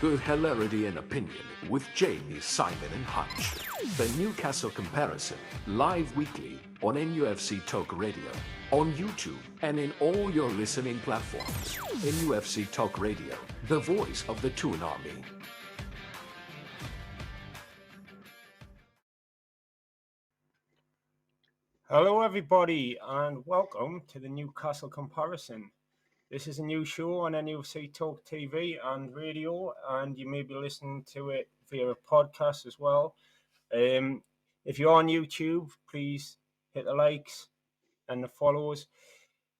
to hilarity and opinion with Jamie, Simon, and Hutch. The Newcastle Comparison, live weekly on NUFC Talk Radio, on YouTube, and in all your listening platforms. NUFC Talk Radio, the voice of the Toon Army. Hello everybody and welcome to the Newcastle Comparison. This is a new show on NUFC Talk TV and radio, and you may be listening to it via a podcast as well. If you're on YouTube, please hit the likes and the follows.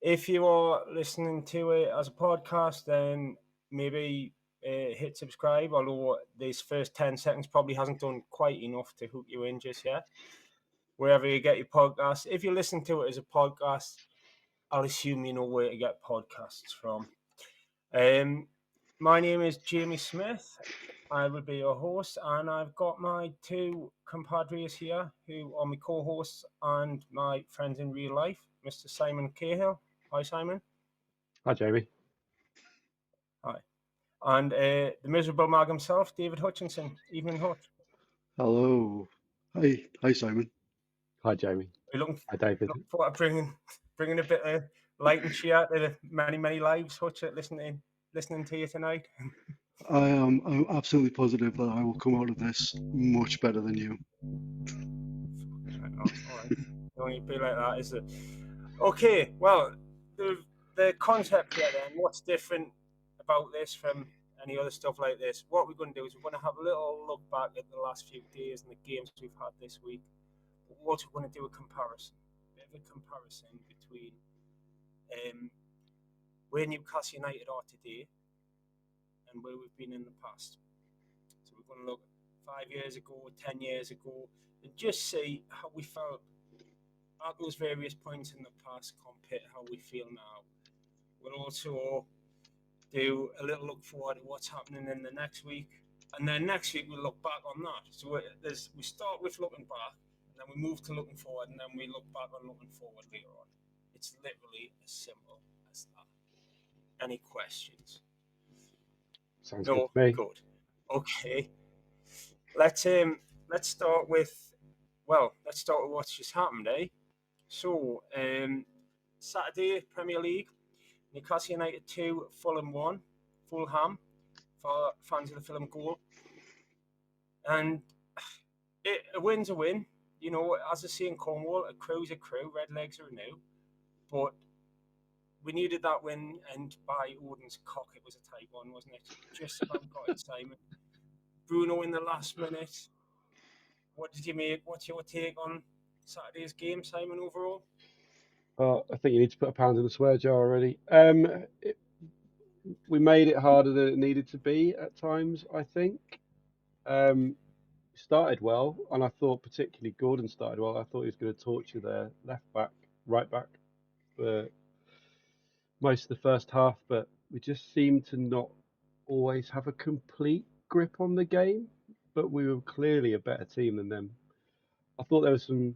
If you are listening to it as a podcast, then maybe hit subscribe, although this first 10 seconds probably hasn't done quite enough to hook you in just yet. Wherever you get your podcasts. If you listen to it as a podcast, I'll assume you know where to get podcasts from. My name is Jamie Smith. I will be your host, and I've got my two compadres here who are my co-hosts and my friends in real life, Mr. Simon Cahill. Hi, Simon. Hi, Jamie. Hi. And the miserable mag himself, David Hutchinson. Evening, Hutch. Hello. Hi, Simon. Hi, Jamie. We're looking David. forward to bringing a bit of light and cheer to the many lives, Hutch, listening to you tonight. I'm absolutely positive that I will come out of this much better than you. All right. Don't be like that, is it? Okay, well, the concept here then, what's different about this from any other stuff like this? What we're going to do is we're going to have a little look back at the last few days and the games we've had this week. What we're going to do a comparison, a bit of a comparison between where Newcastle United are today and where we've been in the past. So we're going to look 5 years ago, 10 years ago, and just see how we felt at those various points in the past compared to how we feel now. We'll also do a little look forward at what's happening in the next week, and then next week we'll look back on that. So we start with looking back, and then we move to looking forward, and then we look back on looking forward later on. It's literally as simple as that. Any questions? Sounds good to me. Good. Okay. Let's start with what's just happened, eh? So, Saturday Premier League, Newcastle United 2, Fulham 1, Fulham for fans of the Fulham goal, and a win's a win. You know, as I say in Cornwall, a crew's a crew, red legs are new. But we needed that win, and by Odin's cock, it was a tight one, wasn't it? Just about got it, Simon. Bruno in the last minute. What did you make? What's your take on Saturday's game, Simon, overall? I think you need to put a pound in the swear jar already. We made it harder than it needed to be at times, I think. Started well, and I thought particularly Gordon started well. I thought he was going to torture their left back, right back for most of the first half, but we just seemed to not always have a complete grip on the game, but we were clearly a better team than them. I thought there were some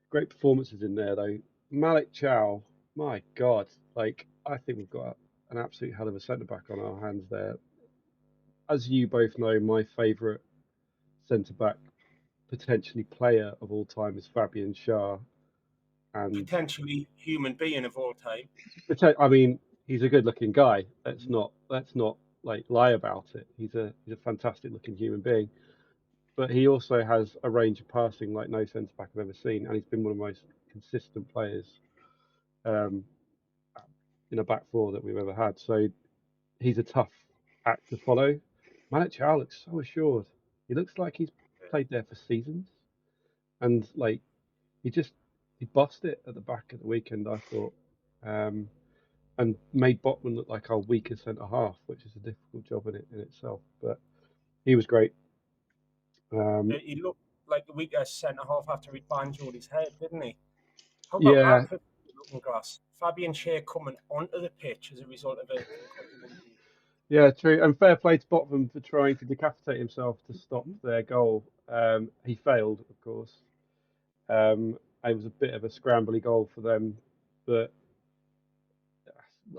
great performances in there, though. Malik Chow, my God, I think we've got an absolute hell of a centre-back on our hands there. As you both know, my favourite centre-back, potentially player of all time, is Fabian Schär. And potentially human being of all time. I mean, he's a good-looking guy. Let's not lie about it. He's a fantastic-looking human being, but he also has a range of passing like no centre back I've ever seen, and he's been one of the most consistent players in a back four that we've ever had. So he's a tough act to follow. Malik Chow looks so assured. He looks like he's played there for seasons, and he bossed it at the back at the weekend, I thought, and made Botman look like our weaker centre half, which is a difficult job in itself. But he was great. He looked like the weaker centre half after he banjoed his head, didn't he? How about that looking glass? Fabian Schär coming onto the pitch as a result of it. Yeah, true. And fair play to Botman for trying to decapitate himself to stop their goal. He failed, of course. It was a bit of a scrambly goal for them, but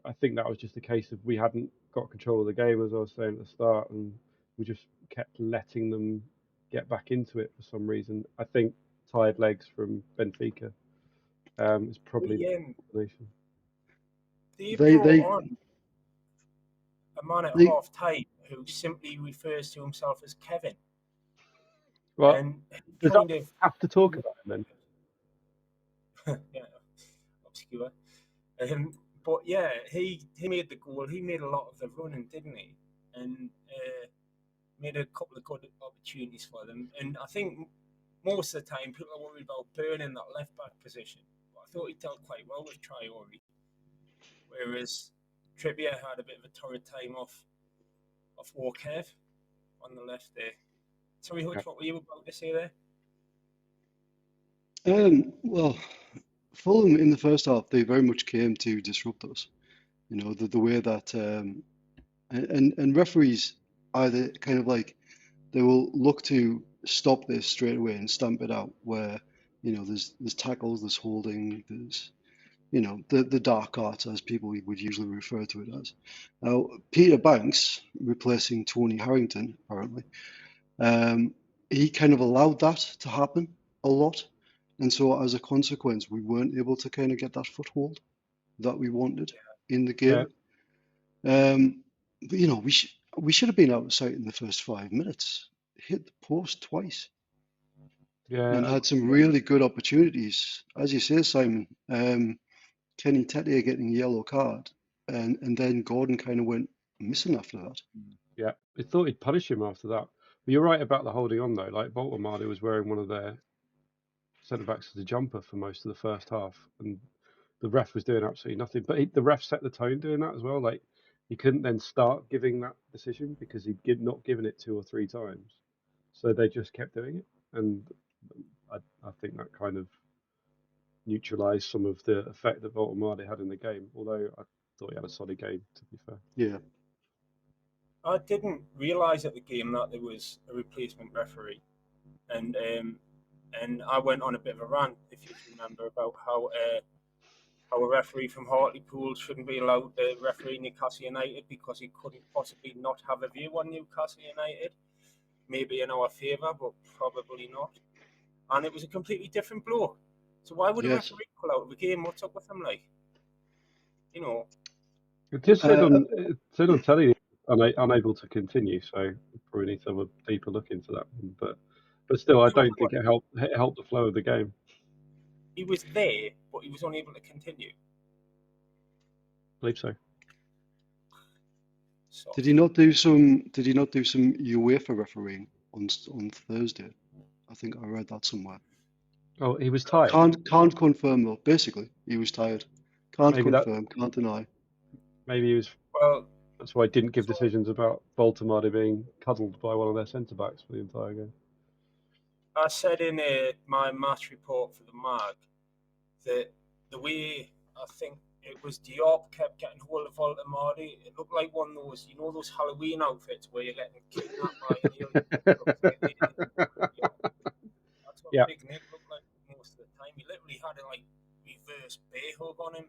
I think that was just a case of we hadn't got control of the game, as I was saying at the start, and we just kept letting them get back into it for some reason. I think tired legs from Benfica is probably the explanation. They They brought they on a man at they half time who simply refers to himself as Kevin, Well, and does that kind of have to talk about him then? yeah, obscure. But yeah, he made the goal. He made a lot of the running, didn't he? And made a couple of good opportunities for them. And I think most of the time people are worried about burning that left back position. But I thought he dealt quite well with Traore. Whereas Trippier had a bit of a torrid time off Warkev on the left there. Sorry, Hutch, what were you about to say there? well, Fulham in the first half, they very much came to disrupt us. You know, the way that and referees either kind of like they will look to stop this straight away and stamp it out where, you know, there's tackles, there's holding, there's, you know, the dark arts as people would usually refer to it as. Now, Peter Banks replacing Tony Harrington, apparently, he kind of allowed that to happen a lot. And so as a consequence, we weren't able to kind of get that foothold that we wanted in the game. But, you know, we should have been out of sight in the first 5 minutes. Hit the post twice and had some really good opportunities. As you say, Simon, Kenny Tete getting a yellow card, and then Gordon kind of went missing after that. Yeah, I thought he'd punish him after that. But you're right about the holding on though. Like Baltimore was wearing one of their centre backs as a jumper for most of the first half, and the ref was doing absolutely nothing. But the ref set the tone doing that as well. Like he couldn't then start giving that decision because he'd not given it 2 or 3 times, so they just kept doing it, and I think that kind of neutralised some of the effect that Baltimore had in the game. Although I thought he had a solid game, to be fair. Yeah. I didn't realise at the game that there was a replacement referee, and I went on a bit of a rant, if you remember, about how a referee from Hartlepool shouldn't be allowed to referee Newcastle United because he couldn't possibly not have a view on Newcastle United. Maybe in our favour, but probably not. And it was a completely different bloke. So why would a Yes. referee pull out of the game? What's up with him, like? You know. It just said on telly unable to continue, so we probably need to have a deeper look into that one. But still, I don't think it helped the flow of the game. He was there, but he was unable to continue. I believe so. So, Did he not do some UEFA refereeing on Thursday? I think I read that somewhere. Oh, he was tired. Can't confirm though. Basically, he was tired. Can't confirm, can't deny. Maybe he was. well, That's why he didn't give decisions about Baltimore being cuddled by one of their centre backs for the entire game. I said in my match report for the mag that the way I think it was Diop kept getting hold of Voltamari, it looked like one of those, you know, those Halloween outfits where you're getting kidnapped by an alien. That's what Big Nick looked like most of the time. He literally had a reverse bear hug on him,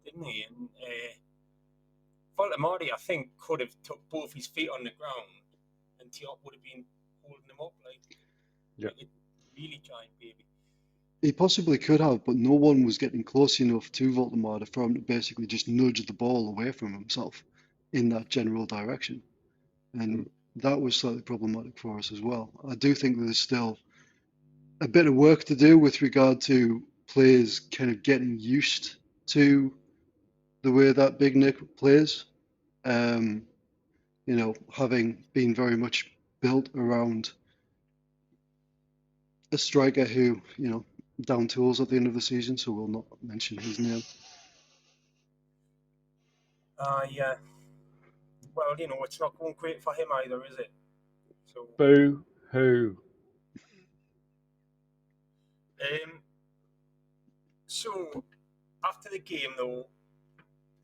didn't he? And Voltamari, I think, could have took both his feet on the ground, and Diop would have been holding him up like a really giant baby. He possibly could have, but no one was getting close enough to Voldemort for him to basically just nudge the ball away from himself in that general direction. And that was slightly problematic for us as well. I do think there's still a bit of work to do with regard to players kind of getting used to the way that Big Nick plays. You know, having been very much built around a striker who, you know, down tools at the end of the season, so we'll not mention his name. Yeah. Well, you know, it's not going great for him either, is it? So, boo hoo. So after the game, though,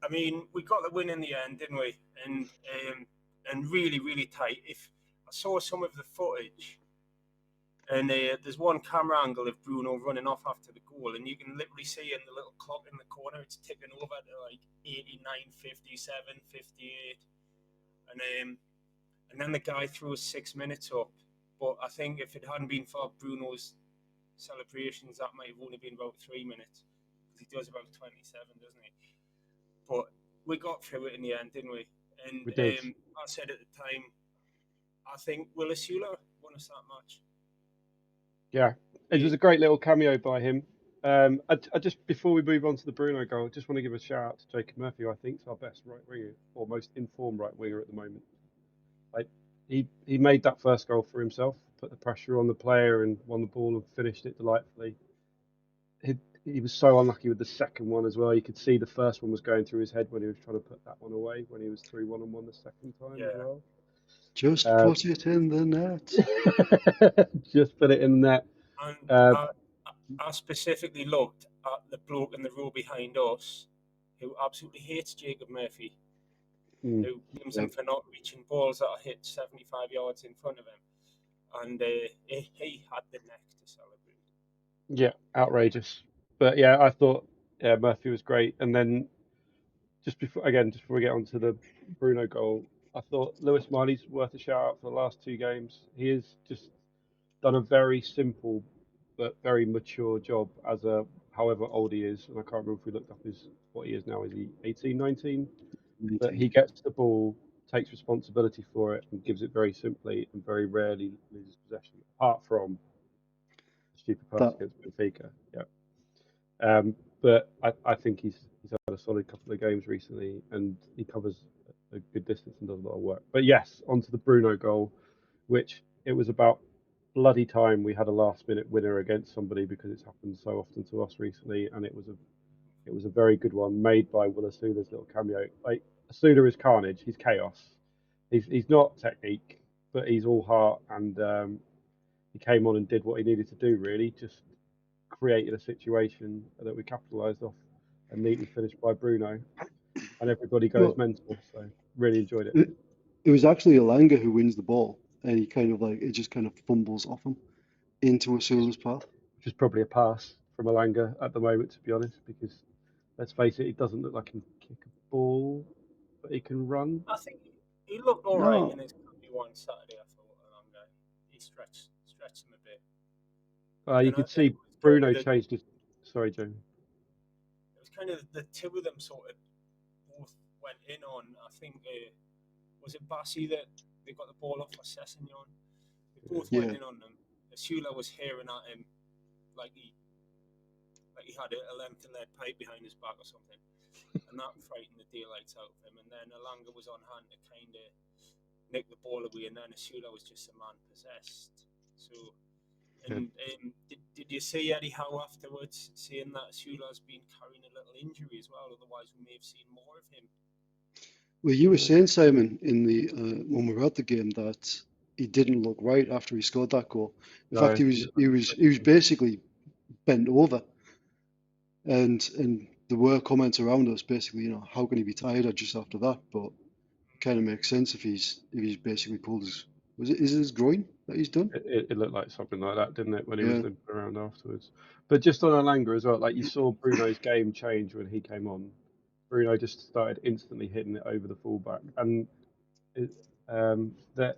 I mean, we got the win in the end, didn't we? And really, really tight. If I saw some of the footage And there's one camera angle of Bruno running off after the goal, and you can literally see in the little clock in the corner, it's ticking over to like 89, 57, 58. And then the guy threw 6 minutes up. But I think if it hadn't been for Bruno's celebrations, that might have only been about 3 minutes. Because he does about 27, doesn't he? But we got through it in the end, didn't we? And We did. I said at the time, I think Willis Hula won us that match. Yeah, it was a great little cameo by him. I just, before we move on to the Bruno goal, I just want to give a shout out to Jacob Murphy, who I think is our best right winger, or most informed right winger at the moment. Like he made that first goal for himself, put the pressure on the player, and won the ball and finished it delightfully. He was so unlucky with the second one as well. You could see the first one was going through his head when he was trying to put that one away, when he was 3-1 and won the second time as well. Just put it in the net. Just put it in the net. And I specifically looked at the bloke in the row behind us who absolutely hates Jacob Murphy, who blames him for not reaching balls that are hit 75 yards in front of him. And he had the neck to celebrate. Yeah, outrageous. But yeah, I thought Murphy was great. And then just before we get on to the Bruno goal, I thought Lewis Miley's worth a shout out for the last 2 games. He has just done a very simple but very mature job as a, however old he is. And I can't remember if we looked up what he is now. Is he 18, 19? But he gets the ball, takes responsibility for it, and gives it very simply and very rarely loses possession, apart from the stupid pass against Benfica. Yeah. But I think he's had a solid couple of games recently, and he covers a good distance and does a lot of work. But yes, onto the Bruno goal, which it was about bloody time we had a last-minute winner against somebody, because it's happened so often to us recently, and it was a very good one made by Will Asula's little cameo. Like, Asula is carnage. He's chaos. He's not technique, but he's all heart, and he came on and did what he needed to do. Really, just created a situation that we capitalised off, and neatly finished by Bruno, and everybody goes mental. So really enjoyed it. It was actually Alanga who wins the ball, and it just kind of fumbles off him into Asula's path. Which is probably a pass from Alanga at the moment, to be honest, because let's face it, it doesn't look like he can kick a ball, but he can run. I think he looked all right in his one Saturday. I thought Alanga, he stretched him a bit. You could see Bruno changed his. Sorry, Jamie. It was kind of the two of them sort of both went in on. I think was it Bassi that they got the ball off for Sessignon? They both went in on them. Asula was hearing at him like he had a length and lead pipe behind his back or something, and that frightened the daylights out of him. And then Alanga was on hand to kind of nick the ball away, and then Asula was just a man possessed. So. And did you see Eddie Howe afterwards saying that Asula's been carrying a little injury as well? Otherwise, we may have seen more of him. Well, you were saying, Simon, in the when we were at the game, that he didn't look right after he scored that goal. In fact, he was basically bent over, and there were comments around us basically, how can he be tired just after that? But it kind of makes sense if he's basically pulled his. Is it his groin that he's done? It looked like something like that, didn't it, when he was limping around afterwards? But just on Alanga as well, like, you saw Bruno's game change when he came on. Bruno just started instantly hitting it over the fullback, and that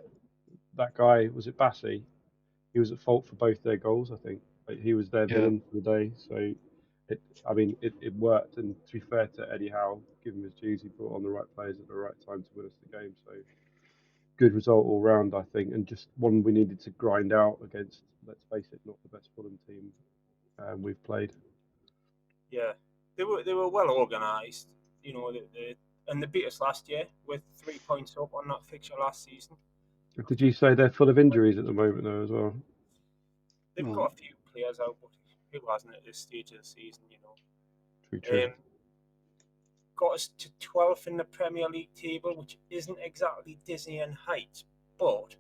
guy, was it Bassi? He was at fault for both their goals, I think. Like, he was their villain for the day, so it worked. And to be fair to Eddie Howe, give him his dues, he brought on the right players at the right time to win us the game. So. Good result all round, I think, and just one we needed to grind out against, let's face it, not the best Fulham team we've played. Yeah, they were well organised, and they beat us last year with 3 points up on that fixture last season. Did you say they're full of injuries at the moment, though, as well? They've got a few players out, but who hasn't at this stage of the season, True. Got us to 12th in the Premier League table, which isn't exactly Disney heights, but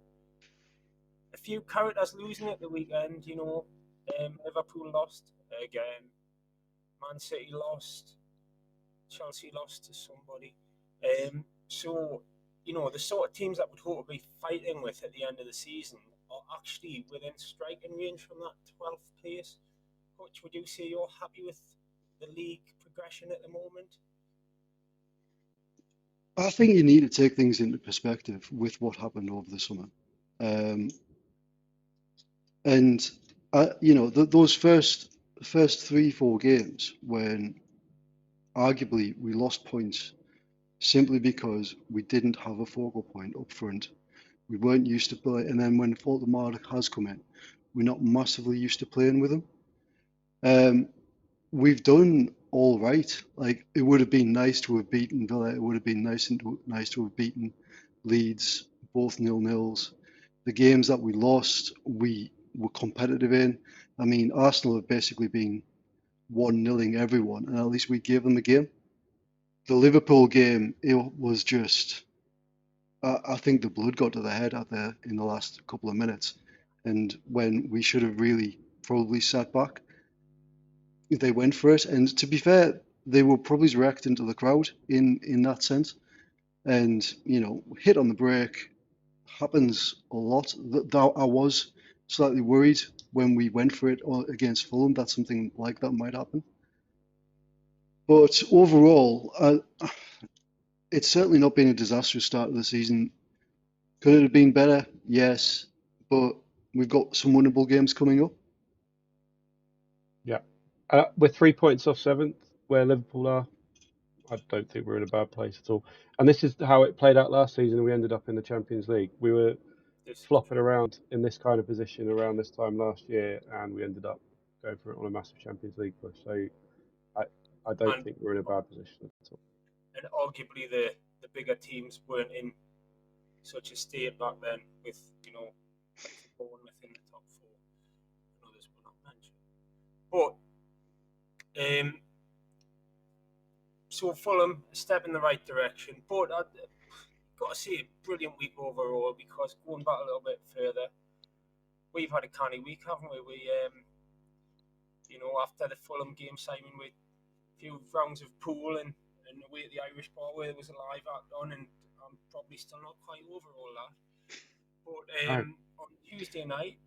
a few characters losing at the weekend. Liverpool lost again, Man City lost, Chelsea lost to somebody. So the sort of teams that would hope to be fighting with at the end of the season are actually within striking range from that 12th place. Hutch, would you say you're happy with the league progression at the moment? I think you need to take things into perspective with what happened over the summer. Um, and those first 3-4 games when arguably we lost points simply because we didn't have a focal point up front. We weren't used to play, and then when Fulton Marlock has come in, we're not massively used to playing with him. We've done all right. Like, it would have been nice to have beaten Villa. It would have been nice to have beaten Leeds, both 0-0s. The games that we lost, we were competitive in. I mean, Arsenal have basically been 1-0ing everyone, and at least we gave them a game. The Liverpool game, it was just, I think the blood got to the head out there in the last couple of minutes. And when we should have really probably sat back, they went for it. And to be fair, they were probably reacting to the crowd in that sense. And, hit on the brake happens a lot. I was slightly worried when we went for it against Fulham that something like that might happen. But overall, it's certainly not been a disastrous start of the season. Could it have been better? Yes. But we've got some winnable games coming up. Yeah. We're 3 points off 7th, where Liverpool are. I don't think we're in a bad place at all. And this is how it played out last season. We ended up in the Champions League. We were flopping around in this kind of position around this time last year, and we ended up going for it on a massive Champions League push. So I don't think we're in a bad position at all. And arguably the bigger teams weren't in such a state back then with, Bournemouth in the top 4 and others were not mentioned. But so Fulham, a step in the right direction. But I've got to say, a brilliant week overall, because going back a little bit further, we've had a canny week, haven't we? We, after the Fulham game, Simon, with a few rounds of pool and away at the Irish Bar where there was a live act on, and I'm probably still not quite over all that. But on Tuesday night,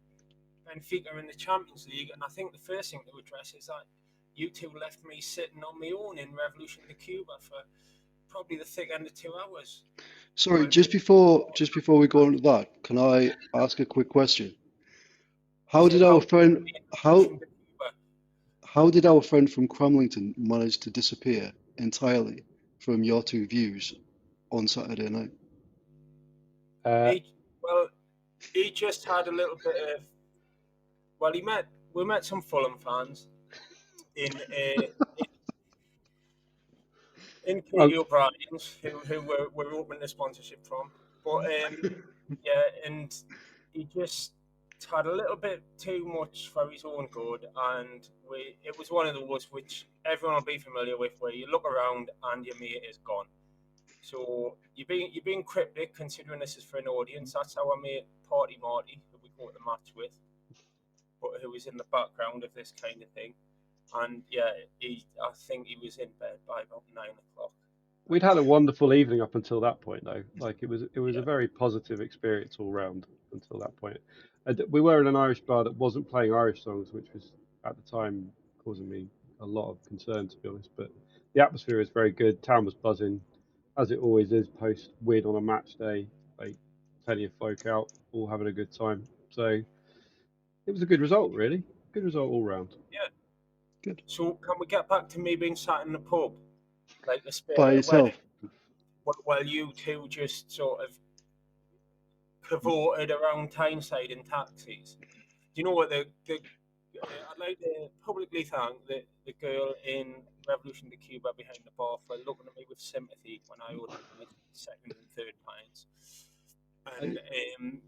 Benfica in the Champions League, and I think the first thing to address is that you two left me sitting on my own in Revolution de Cuba for probably the thick end of 2 hours. Sorry, just before we go into that, can I ask a quick question? How did our friend from Cramlington manage to disappear entirely from your two views on Saturday night? He just had a little bit of. Well, we met some Fulham fans in Katie O'Brien's who we're opening a sponsorship from, but and he just had a little bit too much for his own good, and it was one of those which everyone will be familiar with, where you look around and your mate is gone. So you're being cryptic, considering this is for an audience. That's our mate Party Marty, who we go to the match with, but who was in the background of this kind of thing. And I think he was in bed by about 9 o'clock. We'd had a wonderful evening up until that point, though. Like, it was a very positive experience all round until that point. We were in an Irish bar that wasn't playing Irish songs, which was at the time causing me a lot of concern, to be honest. But the atmosphere was very good. Town was buzzing, as it always is post win on a match day. Like, plenty of folk out, all having a good time. So it was a good result, really. Good result all round. Yeah. Good. So can we get back to me being sat in the pub, like the spirit By of yourself? wedding, while you two just sort of cavorted around Tyneside in taxis? Do you know what I'd like to publicly thank the girl in Revolution de Cuba behind the bar for looking at me with sympathy when I ordered my second and third pints. And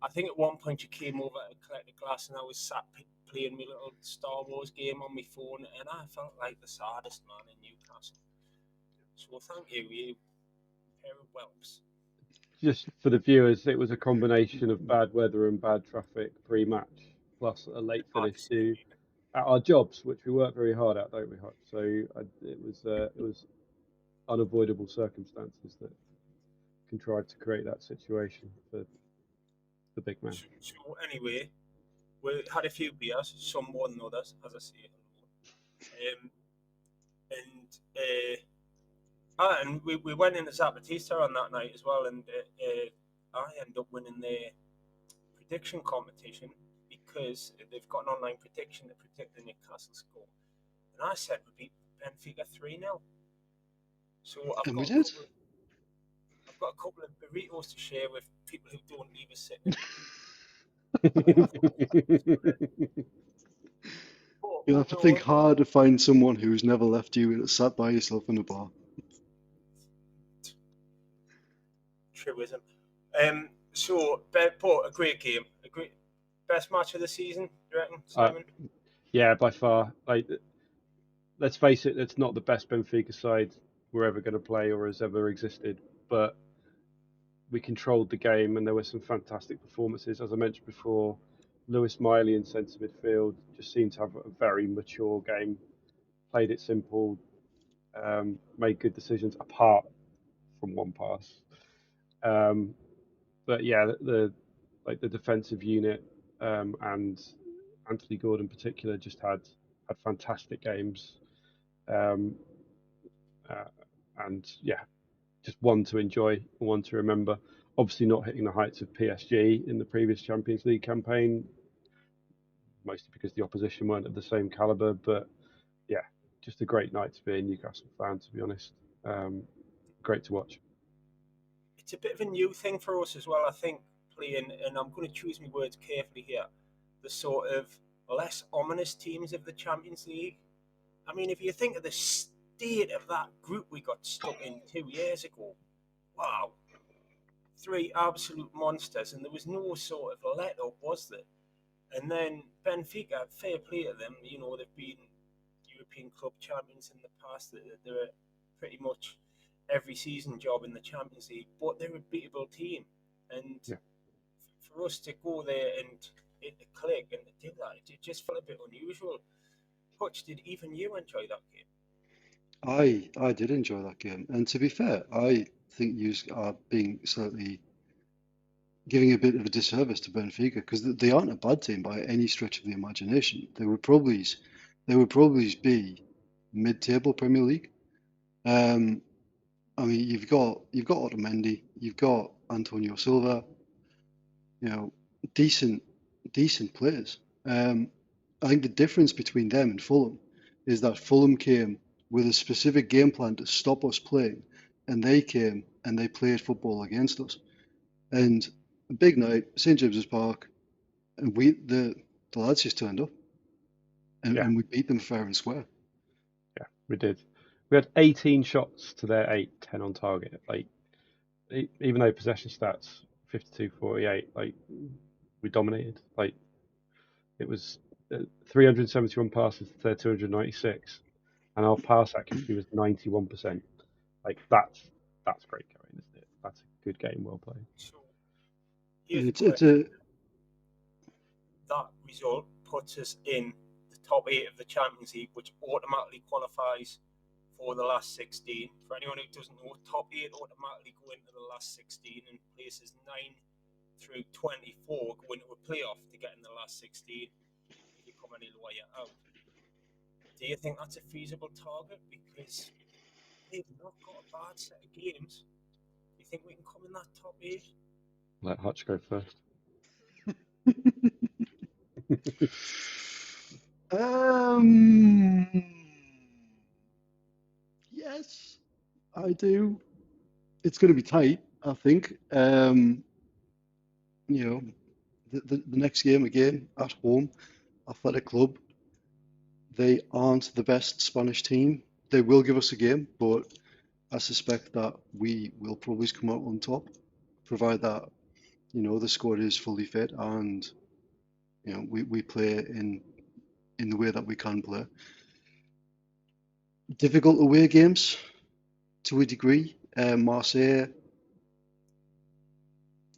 I think at one point you came over to collect a glass, and I was sat playing my little Star Wars game on my phone, and I felt like the saddest man in Newcastle. So thank you pair of whelps. Just for the viewers, it was a combination of bad weather and bad traffic pre-match, plus a late finish at our jobs, which we work very hard at, don't we, Hutch? So it was unavoidable circumstances that contrived to create that situation for the big man. So anyway, we had a few beers, some more than others, as I say. And we went in as Zapatista on that night as well, and I ended up winning the prediction competition because they've got an online prediction to predict the Newcastle score. And I said we beat Benfica 3-0. So And we did. I've got a couple of burritos to share with people who don't leave us sitting. You'll have to think hard to find someone who's never left you and sat by yourself in a bar. Truism. So, but a great game. A great best match of the season, you reckon, Simon? Yeah, by far. Like, let's face it, it's not the best Benfica side we're ever going to play or has ever existed, but we controlled the game and there were some fantastic performances. As I mentioned before, Lewis Miley in centre midfield just seemed to have a very mature game, played it simple, made good decisions apart from one pass. But yeah, the defensive unit and Anthony Gordon in particular just had fantastic games, and yeah, just one to enjoy, one to remember. Obviously, not hitting the heights of PSG in the previous Champions League campaign, mostly because the opposition weren't of the same caliber. But yeah, just a great night to be a Newcastle fan, to be honest. Great to watch. It's a bit of a new thing for us as well, I think, playing, and I'm going to choose my words carefully here, the sort of less ominous teams of the Champions League. I mean, if you think of the state of that group we got stuck in 2 years ago, wow, 3 absolute monsters, and there was no sort of let up, was there? And then Benfica, fair play to them, you know, they've been European club champions in the past, they're pretty much every season job in the Champions League, but they're a beatable team. And for us to go there and it click and to do that, it just felt a bit unusual. Hutch, did even you enjoy that game? I did enjoy that game, and to be fair, I think you are being slightly giving a bit of a disservice to Benfica because they aren't a bad team by any stretch of the imagination. They would probably be mid-table Premier League. I mean, you've got Otamendi, you've got Antonio Silva, you know, decent players. I think the difference between them and Fulham is that Fulham came with a specific game plan to stop us playing, and they came and they played football against us. And a big night, St James's Park, and the lads just turned up, and we beat them fair and square. Yeah, we did. We had 18 shots to their 8, 10 on target. Like, even though possession stats 52-48, like, we dominated. Like, it was 371 passes to their 296, and our pass accuracy was 91%. Like, that's great going, isn't it? That's a good game, well played. So, that result puts us in the top 8 of the Champions League, which automatically qualifies for the last 16. For anyone who doesn't know, top 8 automatically go into the last 16, and places 9 through 24 go into a playoff to get in the last 16. If you come any lower, you're out. Do you think that's a feasible target? Because they've not got a bad set of games. Do you think we can come in that top 8? Let Hutch go first. Yes, I do. It's going to be tight, I think. You know, the next game again at home, Athletic Club. They aren't the best Spanish team. They will give us a game, but I suspect that we will probably come out on top, provided that, you know, the squad is fully fit and, you know, we play in the way that we can play. Difficult away games to a degree. Marseille,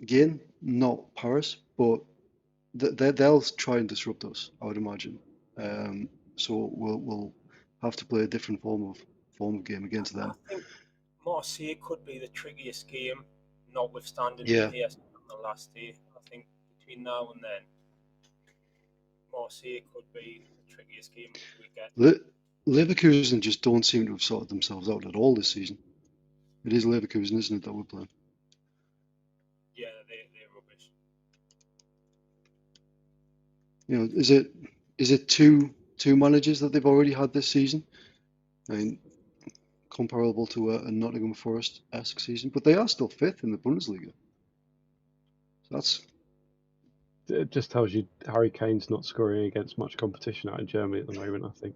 again, not Paris, but they'll try and disrupt us, I would imagine. So we'll have to play a different form of game against them. I think Marseille could be the trickiest game, notwithstanding Yeah. the PSG on the last day. I think between now and then, Marseille could be the trickiest game we get. Leverkusen just don't seem to have sorted themselves out at all this season. It is Leverkusen, isn't it, that we're playing? Yeah, they're rubbish. You know, is it two managers that they've already had this season? I mean, comparable to a Nottingham Forest-esque season, but they are still fifth in the Bundesliga. So It just tells you Harry Kane's not scoring against much competition out in Germany at the moment, I think.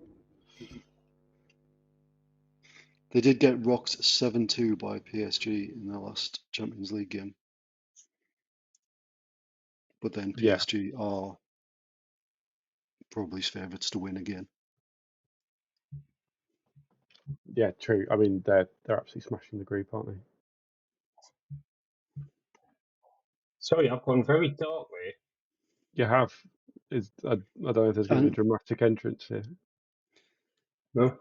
they did get rocked 7-2 by PSG in their last Champions League game. But then Yeah. PSG are probably favourites to win again. Yeah, true. I mean, they're absolutely smashing the group, aren't they? Sorry, I've gone very dark there. You have. I don't know if there's going to be a dramatic entrance here. No.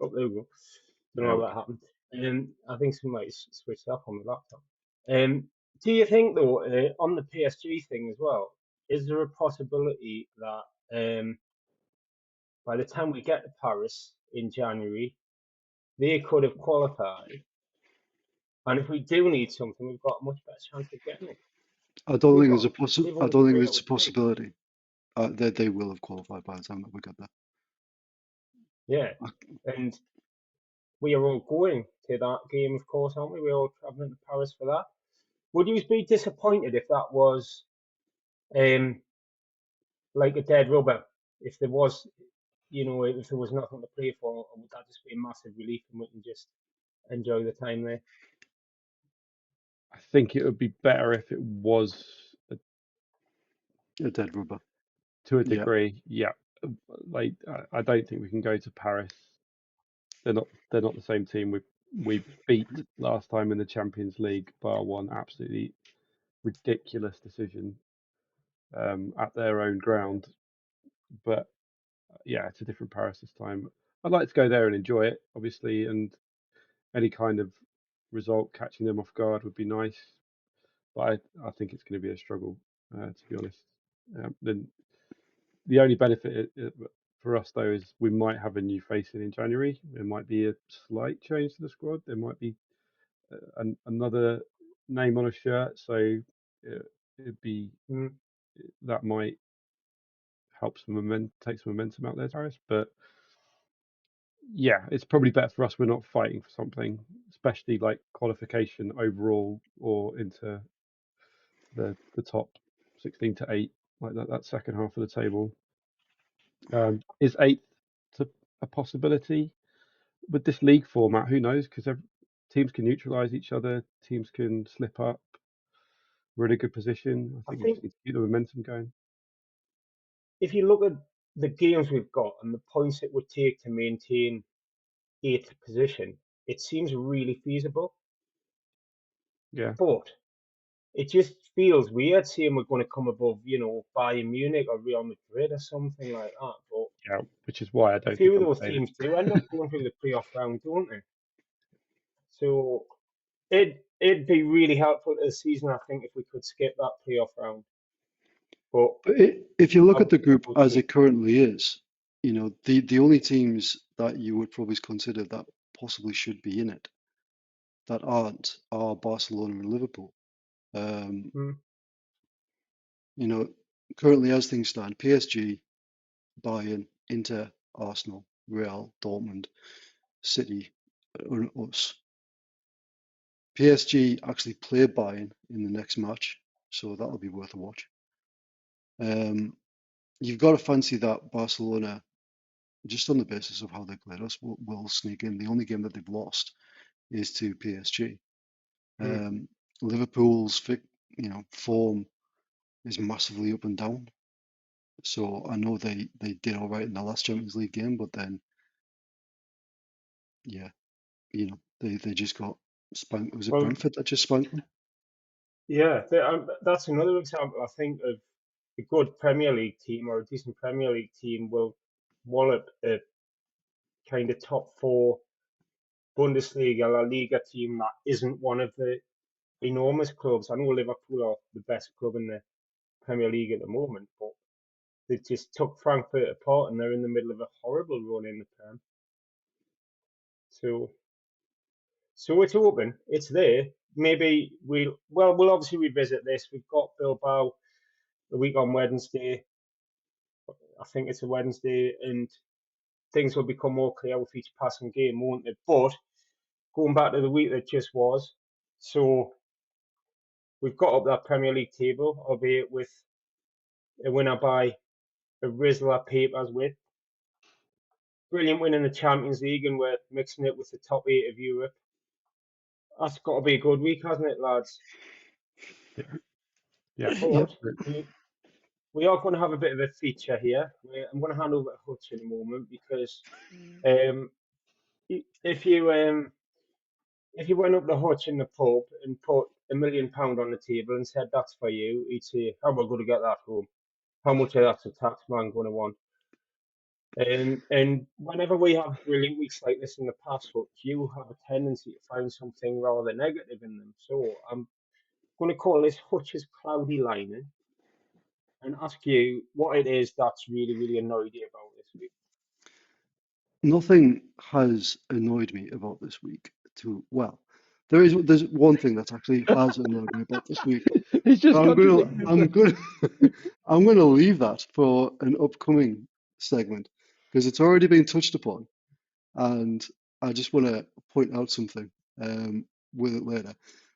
Oh, there we go. Don't know how that happened. I think somebody switched up on the laptop. Do you think, though, on the PSG thing as well, is there a possibility that by the time we get to Paris in January, they could have qualified? And if we do need something, we've got a much better chance of getting it. I don't think it's a possibility that they will have qualified by the time that we get there. Yeah, and we are all going to that game, of course, aren't we? We're all travelling to Paris for that. Would you be disappointed if that was like a dead rubber? If there was, if there was nothing to play for, or would that just be a massive relief and we can just enjoy the time there? I think it would be better if it was A dead rubber. to a degree. Yeah. Like I don't think we can go to Paris. They're not the same team we beat last time in the Champions League by one absolutely ridiculous decision at their own ground. But yeah, it's a different Paris this time. I'd like to go there and enjoy it, obviously, and any kind of result catching them off guard would be nice. But I think it's going to be a struggle, to be honest. Then the only benefit for us, though, is we might have a new face in January. There might be a slight change to the squad. There might be another name on a shirt, so it'd be that might help take some momentum out there, Paris. But yeah, it's probably better for us. We're not fighting for something, especially like qualification overall or into the top 16 to 8, like that second half of the table. Is 8th a possibility with this league format? Who knows? Because teams can neutralise each other, teams can slip up. We're in a good position. I think we just need to keep the momentum going. If you look at the games we've got and the points it would take to maintain 8th position, it seems really feasible. Yeah. But it just feels weird saying we're going to come above, Bayern Munich or Real Madrid or something like that. But yeah, which is why I don't. A few of those teams do end up going through the playoff round, don't they? So it'd be really helpful to the season, I think, if we could skip that playoff round. But if you look at the group as it currently is, the only teams that you would probably consider that possibly should be in it that aren't are Barcelona and Liverpool. Currently as things stand, PSG, Bayern, Inter, Arsenal, Real, Dortmund, City, and us. PSG actually play Bayern in the next match, so that'll be worth a watch. You've got to fancy that Barcelona, just on the basis of how they played us, will sneak in. The only game that they've lost is to PSG. Liverpool's form is massively up and down. So I know they did all right in the last Champions League game, but then, yeah, they just got spanked. Was it Brentford that just spanked them? Yeah, that's another example, I think, of a good Premier League team or a decent Premier League team will wallop a kind of top 4 Bundesliga, La Liga team that isn't one of the enormous clubs. I know Liverpool are the best club in the Premier League at the moment, but they just took Frankfurt apart, and they're in the middle of a horrible run in the Prem. So it's open. It's there. Maybe we'll obviously revisit this. We've got Bilbao the week on Wednesday. I think it's a Wednesday, and things will become more clear with each passing game, won't it? But going back to the week that just was, so we've got up that Premier League table, albeit with a winner by a Rizla Papers with. Brilliant win in the Champions League, and we're mixing it with the top 8 of Europe. That's got to be a good week, hasn't it, lads? Yeah. But we are going to have a bit of a feature here. I'm going to hand over to Hutch in a moment because if you went up to Hutch in the pub and put £1 million on the table and said that's for you, he'd say, "How am I going to get that home? How much of that's a tax man going to want?" And whenever we have brilliant weeks like this in the past, Hutch, you have a tendency to find something rather negative in them. So I'm going to call this Hutch's cloudy lining and ask you what it is that's really, really annoyed you about this week. Nothing has annoyed me about this week. There's one thing that actually has annoyed me about this week. He's just I'm contradicted gonna himself. I'm gonna leave that for an upcoming segment because it's already been touched upon, and I just want to point out something with it later.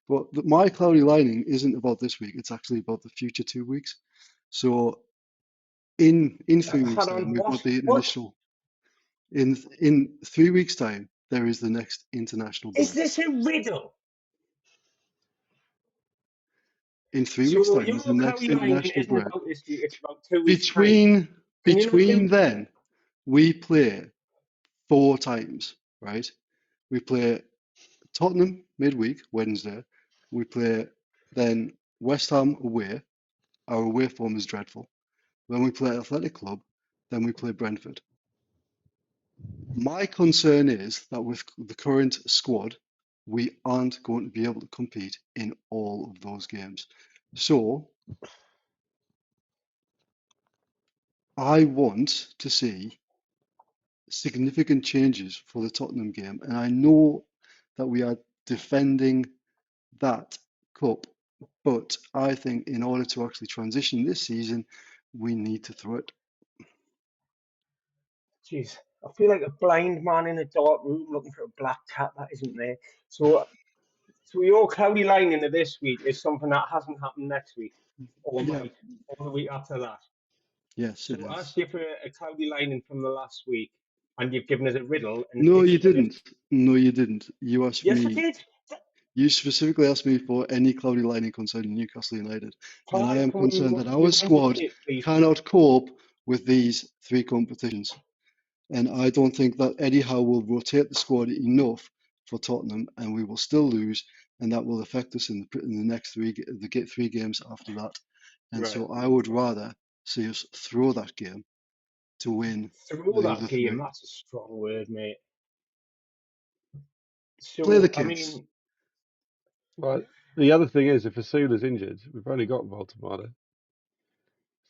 But my cloudy lining isn't about this week. It's actually about the future 2 weeks. So in 3 weeks Hold on, time, we've got the what? initial. In 3 weeks time, there is the next international break. Is this a riddle? In 3 weeks time, your there's the next cloudy lining international isn't break. about this week, it's about 2 weeks' time. Between then, we play 4 times, right? We play Tottenham midweek, Wednesday. We play then West Ham away. Our away form is dreadful. Then we play Athletic Club. Then we play Brentford. My concern is that with the current squad, we aren't going to be able to compete in all of those games. So I want to see significant changes for the Tottenham game. And I know that we are defending that cup, but I think in order to actually transition this season, we need to throw it. Jeez, I feel like a blind man in a dark room looking for a black cat that isn't there. So your cloudy lining of this week is something that hasn't happened next week, or Yeah. might, or the week after that. Yes, So it I is. asked you for a cloudy lining from the last week, and you've given us a riddle. And No, it you should have- didn't. No, you didn't. You asked Yes, I me. did. You specifically asked me for any cloudy lining concerning Newcastle United, and I Hi, am can we concerned that our rewind the squad tape, please? cannot cope with these 3 competitions. And I don't think that Eddie Howe will rotate the squad enough for Tottenham, and we will still lose, and that will affect us in the next 3 games after that. And Right. so I would rather see us throw that game to win Through the that other game, 3. that's a strong word, mate. So, Play the I kids. mean, Well, the other thing is, if Asula's injured, we've only got Voltemada.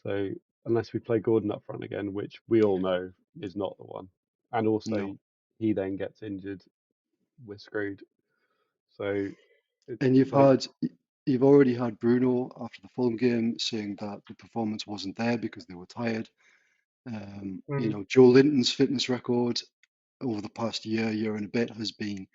So unless we play Gordon up front again, which we all know is not the one, and also No. he then gets injured, we're screwed. So And like, you've already had Bruno after the Fulham game saying that the performance wasn't there because they were tired. You know, Joe Linton's fitness record over the past year and a bit has been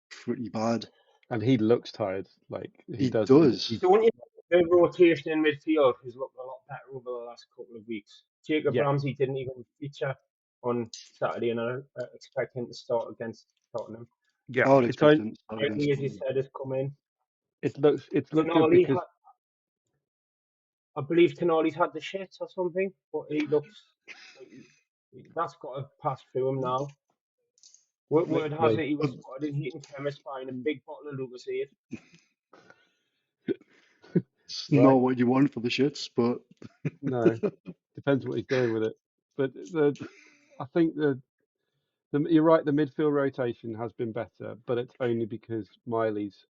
pretty bad. and he looks tired. Like he He does. does. don't you think the rotation in midfield has looked a lot better over the last couple of weeks? Jacob Yeah. Ramsey didn't even feature on Saturday, and I expect him to start against Tottenham. Yeah, I would it's expect him to start Quietly, against as you Fulham. said, has come in. it's looked good Tonali, because I believe Tonali's had the shits or something, but he looks like that's got to pass through him now. Word has it he was spotted in Heaton Chemist buying a big bottle of Lucasade. It's Right. not what you want for the shits, but no, depends what he's doing with it. But I think you're right. The midfield rotation has been better, but it's only because Miley's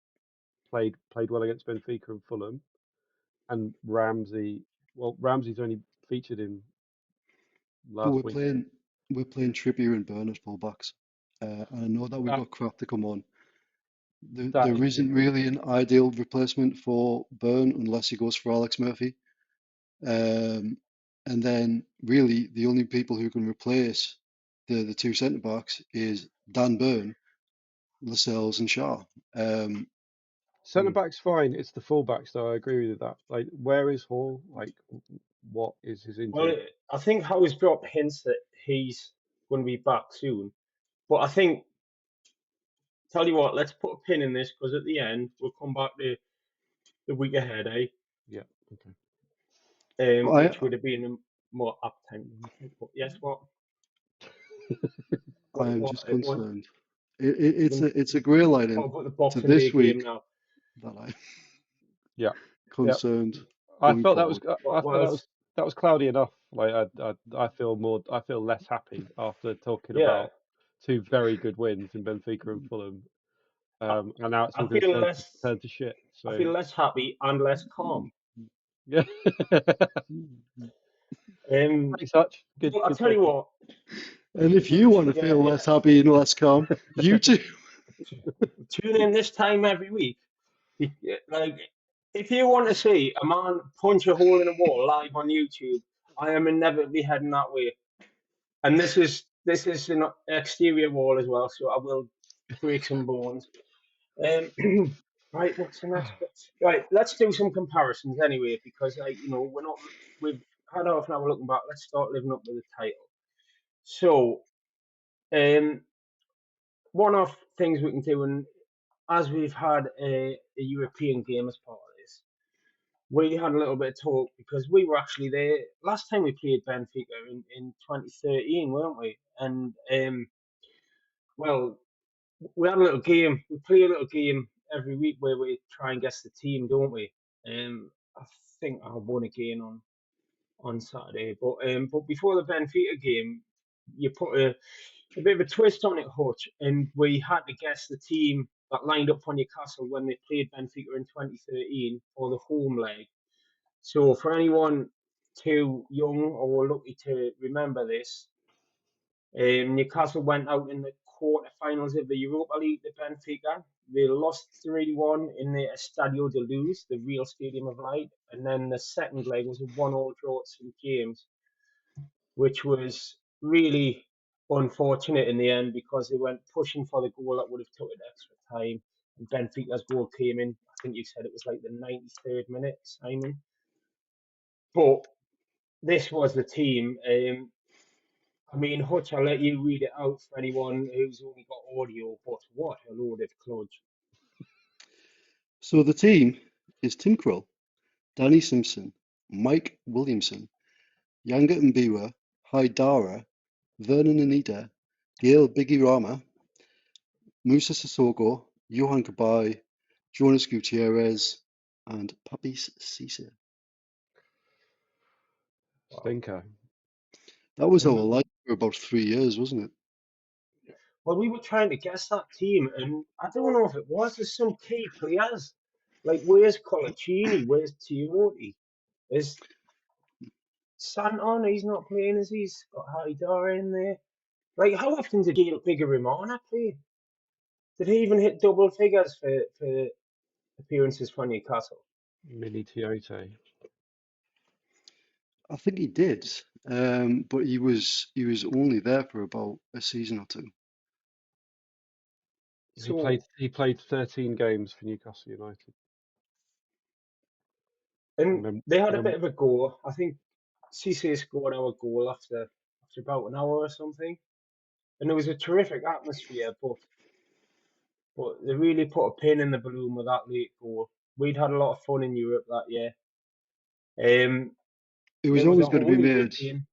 played well against Benfica and Fulham, and Ramsey. Well, Ramsey's only featured in But last week. we're playing Trippier and Burn at fullbacks. And I know that we've That, got crap to come on. that There is isn't really an ideal replacement for Burn unless he goes for Alex Murphy. And then really the only people who can replace the two centre backs is Dan Burn, Lascelles and Shaw. centre back's fine. It's the fullbacks, though. I agree with that. Like, where is Hall? Like, what is his Well, injury? I think Howe's dropped hints that he's going to be back soon. But I think, tell you what, let's put a pin in this because at the end we'll come back to the week ahead, eh? Yeah. Okay. Which would have been a more apt time. But yes, what? I am just What? concerned. It's a grey light What in about the to Boxing Day this game week now? that I'm Yeah. concerned I going felt that was. forward. I felt that was cloudy enough. Like I feel more. I feel less happy after talking Yeah. about two very good wins in Benfica and Fulham. And now it's all I going feel to less. turn to shit. So I feel less happy and less calm. yeah. Thanks, Hutch. Good. I'll Good tell you talking. what. And if you want to feel less happy and less calm, you too. Tune in this time every week. Like, if you want to see a man punch a hole in a wall live on YouTube, I am inevitably heading that way. And this is an exterior wall as well, so I will break some bones. Right, what's the next bit? Right, let's do some comparisons anyway, because we've had half an hour looking back. Let's start living up to the title. So, one of things we can do, and as we've had a European game as part of this, we had a little bit of talk because we were actually there last time we played Benfica in 2013, weren't we? And well, we had a little game. We play a little game every week where we try and guess the team, don't we? I think I won again on Saturday, but before the Benfica game, you put a bit of a twist on it, Hutch, and we had to guess the team that lined up for Newcastle when they played Benfica in 2013 for the home leg. So for anyone too young or lucky to remember this, Newcastle went out in the quarter-finals of the Europa League to Benfica. They lost 3-1 in the Estadio de Luz, the real Stadium of Light, and then the second leg was a 1-1 draw at St James, which was really unfortunate in the end because they went pushing for the goal that would have took it extra time. And Benfica's goal came in, I think you said it was like the 93rd minute, Simon. But this was the team. I mean, Hutch, I'll let you read it out for anyone who's only got audio, but what a load of kludge. So the team is Tim Krul, Danny Simpson, Mike Williamson, Yanga Mbiwa, Haidara, Vernon Anita, Gail Biggie Rama, Musa Sissoko, Johan Kabay, Jonas Gutierrez, and Papis Cisse. Stinker. That was our life for about 3 years, wasn't it? Well, we were trying to guess that team, and I don't know if it was. There's some key players. Like, where's Colaccini? Where's Tiotti? Is Santon? He's not playing, is he? He's got Haidara in there. Like, how often did Gail Biggie play? Did he even hit double figures for appearances for Newcastle? Mini Tiote. I think he did, but he was only there for about a season or two. He played 13 games for Newcastle United. And they had a bit of a go. I think Cisse scored our goal after about an hour or something. And there was a terrific atmosphere, but they really put a pin in the balloon with that late goal. We'd had a lot of fun in Europe that year. It was always going to be made. Game.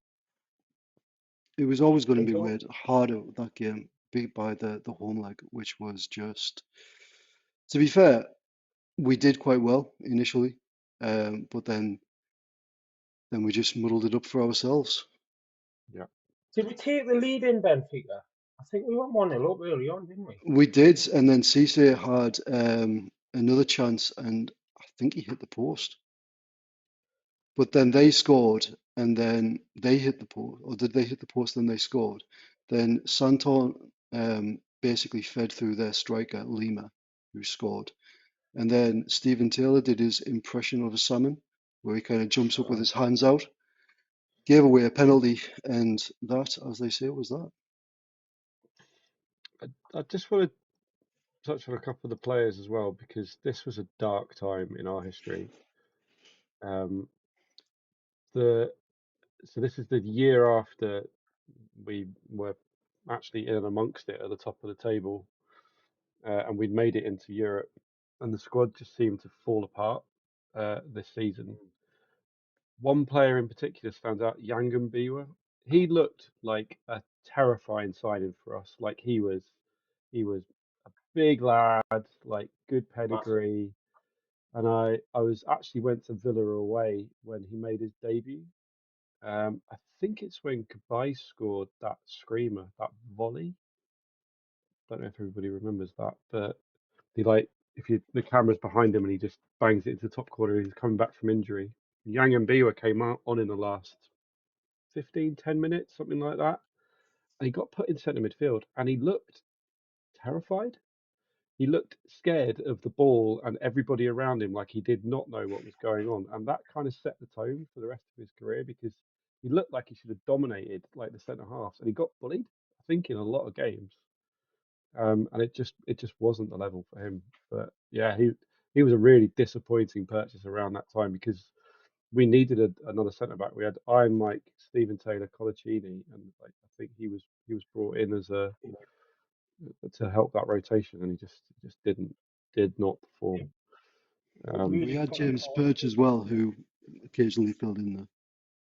It was always going to be made harder that game by the home leg, which was just. To be fair, we did quite well initially, but then we just muddled it up for ourselves. Yeah. Did we take the lead in Benfica? I think we went 1-0 up early on, didn't we? We did, and then Cisse had another chance, and I think he hit the post. But then they scored, and then they hit the post, or did they hit the post? Then they scored. Then Santon basically fed through their striker Lima, who scored. And then Stephen Taylor did his impression of a salmon, where he kind of jumps up with his hands out, gave away a penalty, and that, as they say, was that. I just want to touch on a couple of the players as well, because this was a dark time in our history. Um, so this is the year after we were actually in and amongst it at the top of the table, and we'd made it into Europe, and the squad just seemed to fall apart this season. One player in particular stands out, Yangan Biwa. He looked like a terrifying signing for us. Like he was a big lad, like good pedigree. And I was actually went to Villa away when he made his debut. I think it's when Kabay scored that screamer, that volley. Don't know if everybody remembers that, but he like if you the camera's behind him and he just bangs it into the top corner. He's coming back from injury. Yang and Biwa came on in the last 15, 10 minutes, something like that, and he got put in centre midfield, and he looked terrified. He looked scared of the ball and everybody around him, like he did not know what was going on, and that kind of set the tone for the rest of his career because he looked like he should have dominated like the centre halves, and he got bullied, I think, in a lot of games. And it just wasn't the level for him. But yeah, he was a really disappointing purchase around that time because we needed another centre back. We had Iron Mike, Stephen Taylor, Colaccini, and like I think he was brought in as a to help that rotation, and he just did not perform. We had James Perch as well, who occasionally filled in there.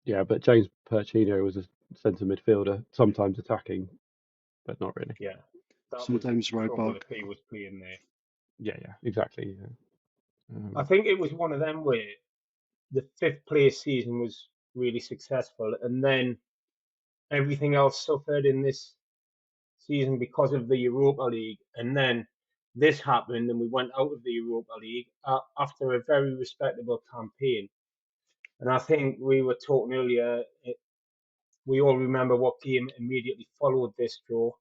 Yeah, but James Perchino was a centre midfielder, sometimes attacking, but not really. Yeah, that Sometimes was right trouble back. if he was playing there. Yeah, exactly. Yeah. I think it was one of them where the fifth place season was really successful, and then everything else suffered in this season because of the Europa League, and then this happened, and we went out of the Europa League after a very respectable campaign. And I think we were talking earlier. We all remember what game immediately followed this draw.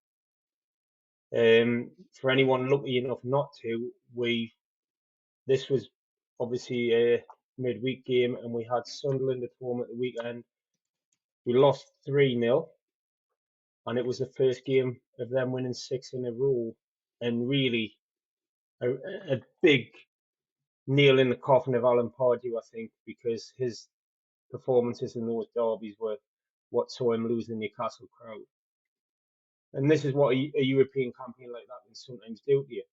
For anyone lucky enough not to, this was obviously a midweek game, and we had Sunderland at home at the weekend. We lost 3-0, and it was the first game of them winning 6 in a row, and really a big nail in the coffin of Alan Pardew, I think, because his performances in those derbies were what saw him lose the Newcastle crowd. And this is what a European campaign like that can sometimes do to you.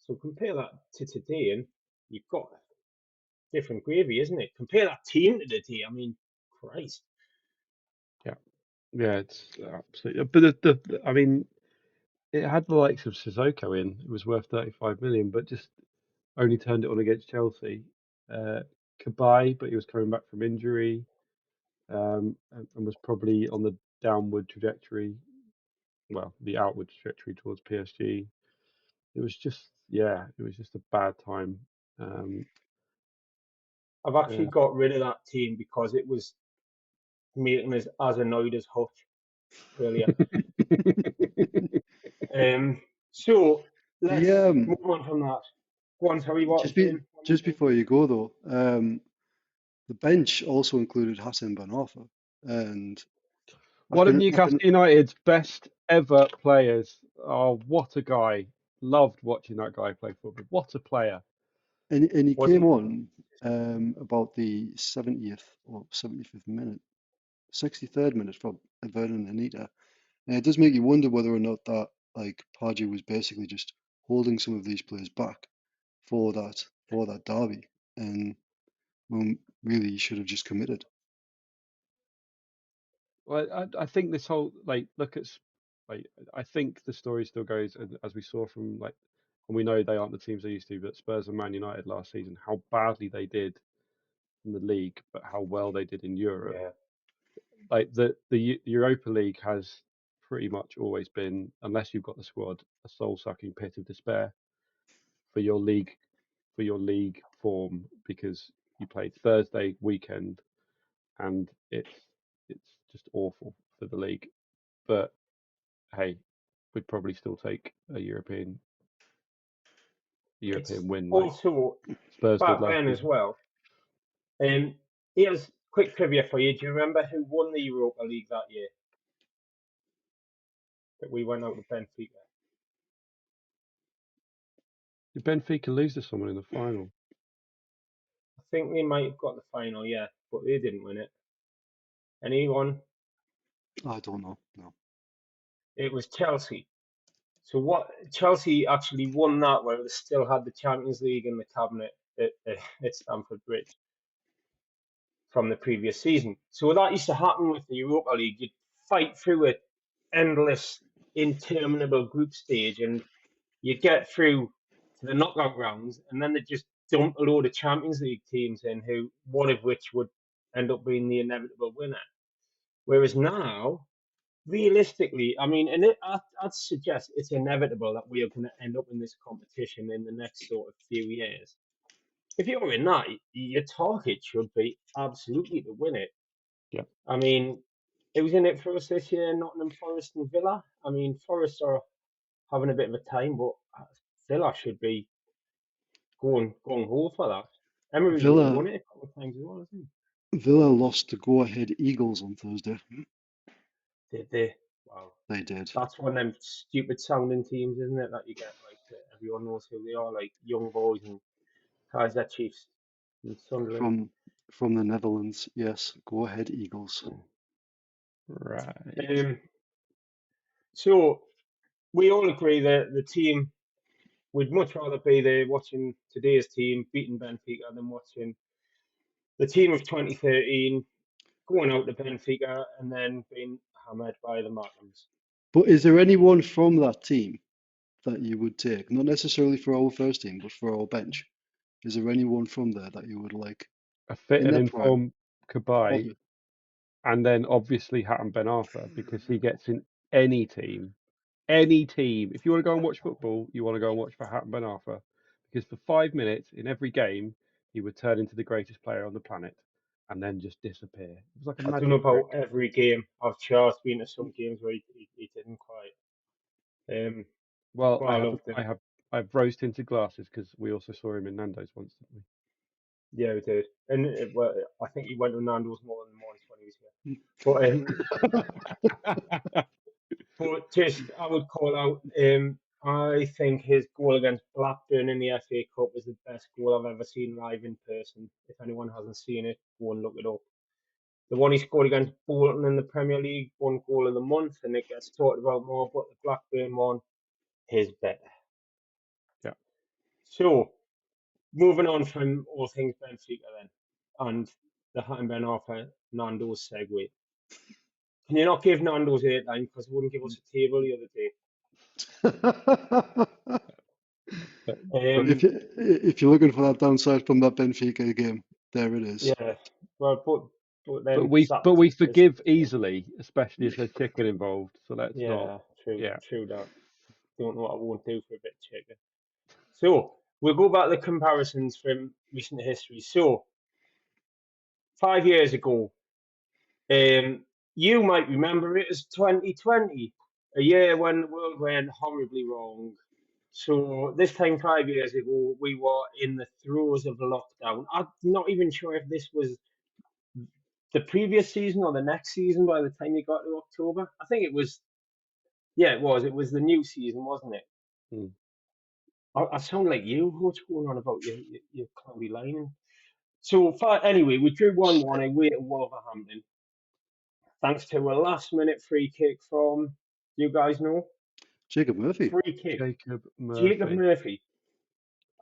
So compare that to today, and you've got different gravy, isn't it? Compare that team to today. I mean, Christ. Yeah, it's absolutely. But I mean, it had the likes of Sissoko in. It was worth 35 million, but just only turned it on against Chelsea. Kabay, but he was coming back from injury, and was probably on the downward trajectory. Well, the outward trajectory towards PSG. It was just, yeah, it was just a bad time. I've actually got rid of that team because it was making us as annoyed as Hutch earlier. So let's move on from that. Go on, Terry, what Just before you go though, the bench also included Hassan Ben Arfa, and one of Newcastle United's best ever players. Oh, what a guy! Loved watching that guy play football. What a player! And he came on about the 70th or 75th minute, 63rd minute for Vernon Anita. And it does make you wonder whether or not that like Pardew was basically just holding some of these players back for that derby, and when really he should have just committed. Well, I think this whole look at I think the story still goes as we saw from and we know they aren't the teams they used to, but Spurs and Man United last season, how badly they did in the league, but how well they did in Europe. Yeah. Like the Europa League has pretty much always been, unless you've got the squad, a soul-sucking pit of despair for your league for your league form because you played Thursday weekend, and it's just awful for the league. But hey, we'd probably still take a European It's win like also Spurs did back last then as season. well. Here's quick trivia for you. Do you remember who won the Europa League that year? That we went out with Benfica. Did Benfica lose to someone in the final? I think they might have got the final, yeah, but they didn't win it. Anyone? I don't know. No. It was Chelsea. So what? Chelsea actually won that where they still had the Champions League in the cabinet at Stamford Bridge from the previous season. So that used to happen with the Europa League. You'd fight through an endless, interminable group stage, and you get through to the knockout rounds, and then they just dump a load of Champions League teams in, who one of which would end up being the inevitable winner. Whereas now, realistically, I mean, and I'd suggest it's inevitable that we are going to end up in this competition in the next sort of few years. If you're in that, your target should be absolutely to win it. Yeah. I mean, it was in it for us this year, Nottingham Forest and Villa. I mean, Forest are having a bit of a time, but Villa should be going home for that. Emery's only won Villa it a couple of times as well, hasn't Villa lost to Go Ahead Eagles on Thursday. he? Did they? Wow. They did. That's one of them stupid sounding teams, isn't it? That you get like everyone knows who they are, like Young Boys and Kaiser Chiefs and Sunderland. From the Netherlands, yes. Go Ahead Eagles. Right. So we all agree that the team would much rather be there watching today's team beating Benfica than watching the team of 2013 going out to Benfica and then being hammered by the Markhams. But is there anyone from that team that you would take? Not necessarily for our first team, but for our bench. Is there anyone from there that you would like? A fit In and their prime, informed Kabai, obviously. and then obviously Hatton Ben Arfa, because he gets in any team. Any team. If you want to go and watch football, you want to go and watch for Hatton Ben Arfa, because for 5 minutes in every game, he would turn into the greatest player on the planet and then just disappear. It was like a I don't know magic trick. about every game. I've just been to some games where he didn't quite. Well, But I loved him. I have rose tinted glasses because we also saw him in Nando's once, didn't Yeah, he did. And well, I think he went to Nando's more than once when he was here. But just, I would call out, I think his goal against Blackburn in the FA Cup was the best goal I've ever seen live in person. If anyone hasn't seen it, go and look it up. The one he scored against Bolton in the Premier League, one goal of the month, and it gets talked about more, but the Blackburn one is better. Yeah. So, moving on from all things Benfica then, and the Hatton Ben Arfa Nando's segue. Can you not give Nando's 8-9 because he wouldn't give us a table the other day? If you're looking for that downside from that Benfica game, there it is. Yeah, well, but then but we forgive easily, especially if there's chicken involved. So let's not. True that. Don't know what I won't do for a bit of chicken. So we'll go back to the comparisons from recent history. So 5 years ago, you might remember it as 2020, a year when the world went horribly wrong. So this time 5 years ago, we were in the throes of lockdown. I'm not even sure if this was the previous season or the next season by the time we got to October. I think it was, yeah, it was. It was the new season, wasn't it? Hmm. I sound like you. What's going on about your cloudy lining? So anyway, we drew 1-1 away at Wolverhampton, thanks to a last-minute free kick from, you guys know? Jacob Murphy. Free kick. Jacob Murphy.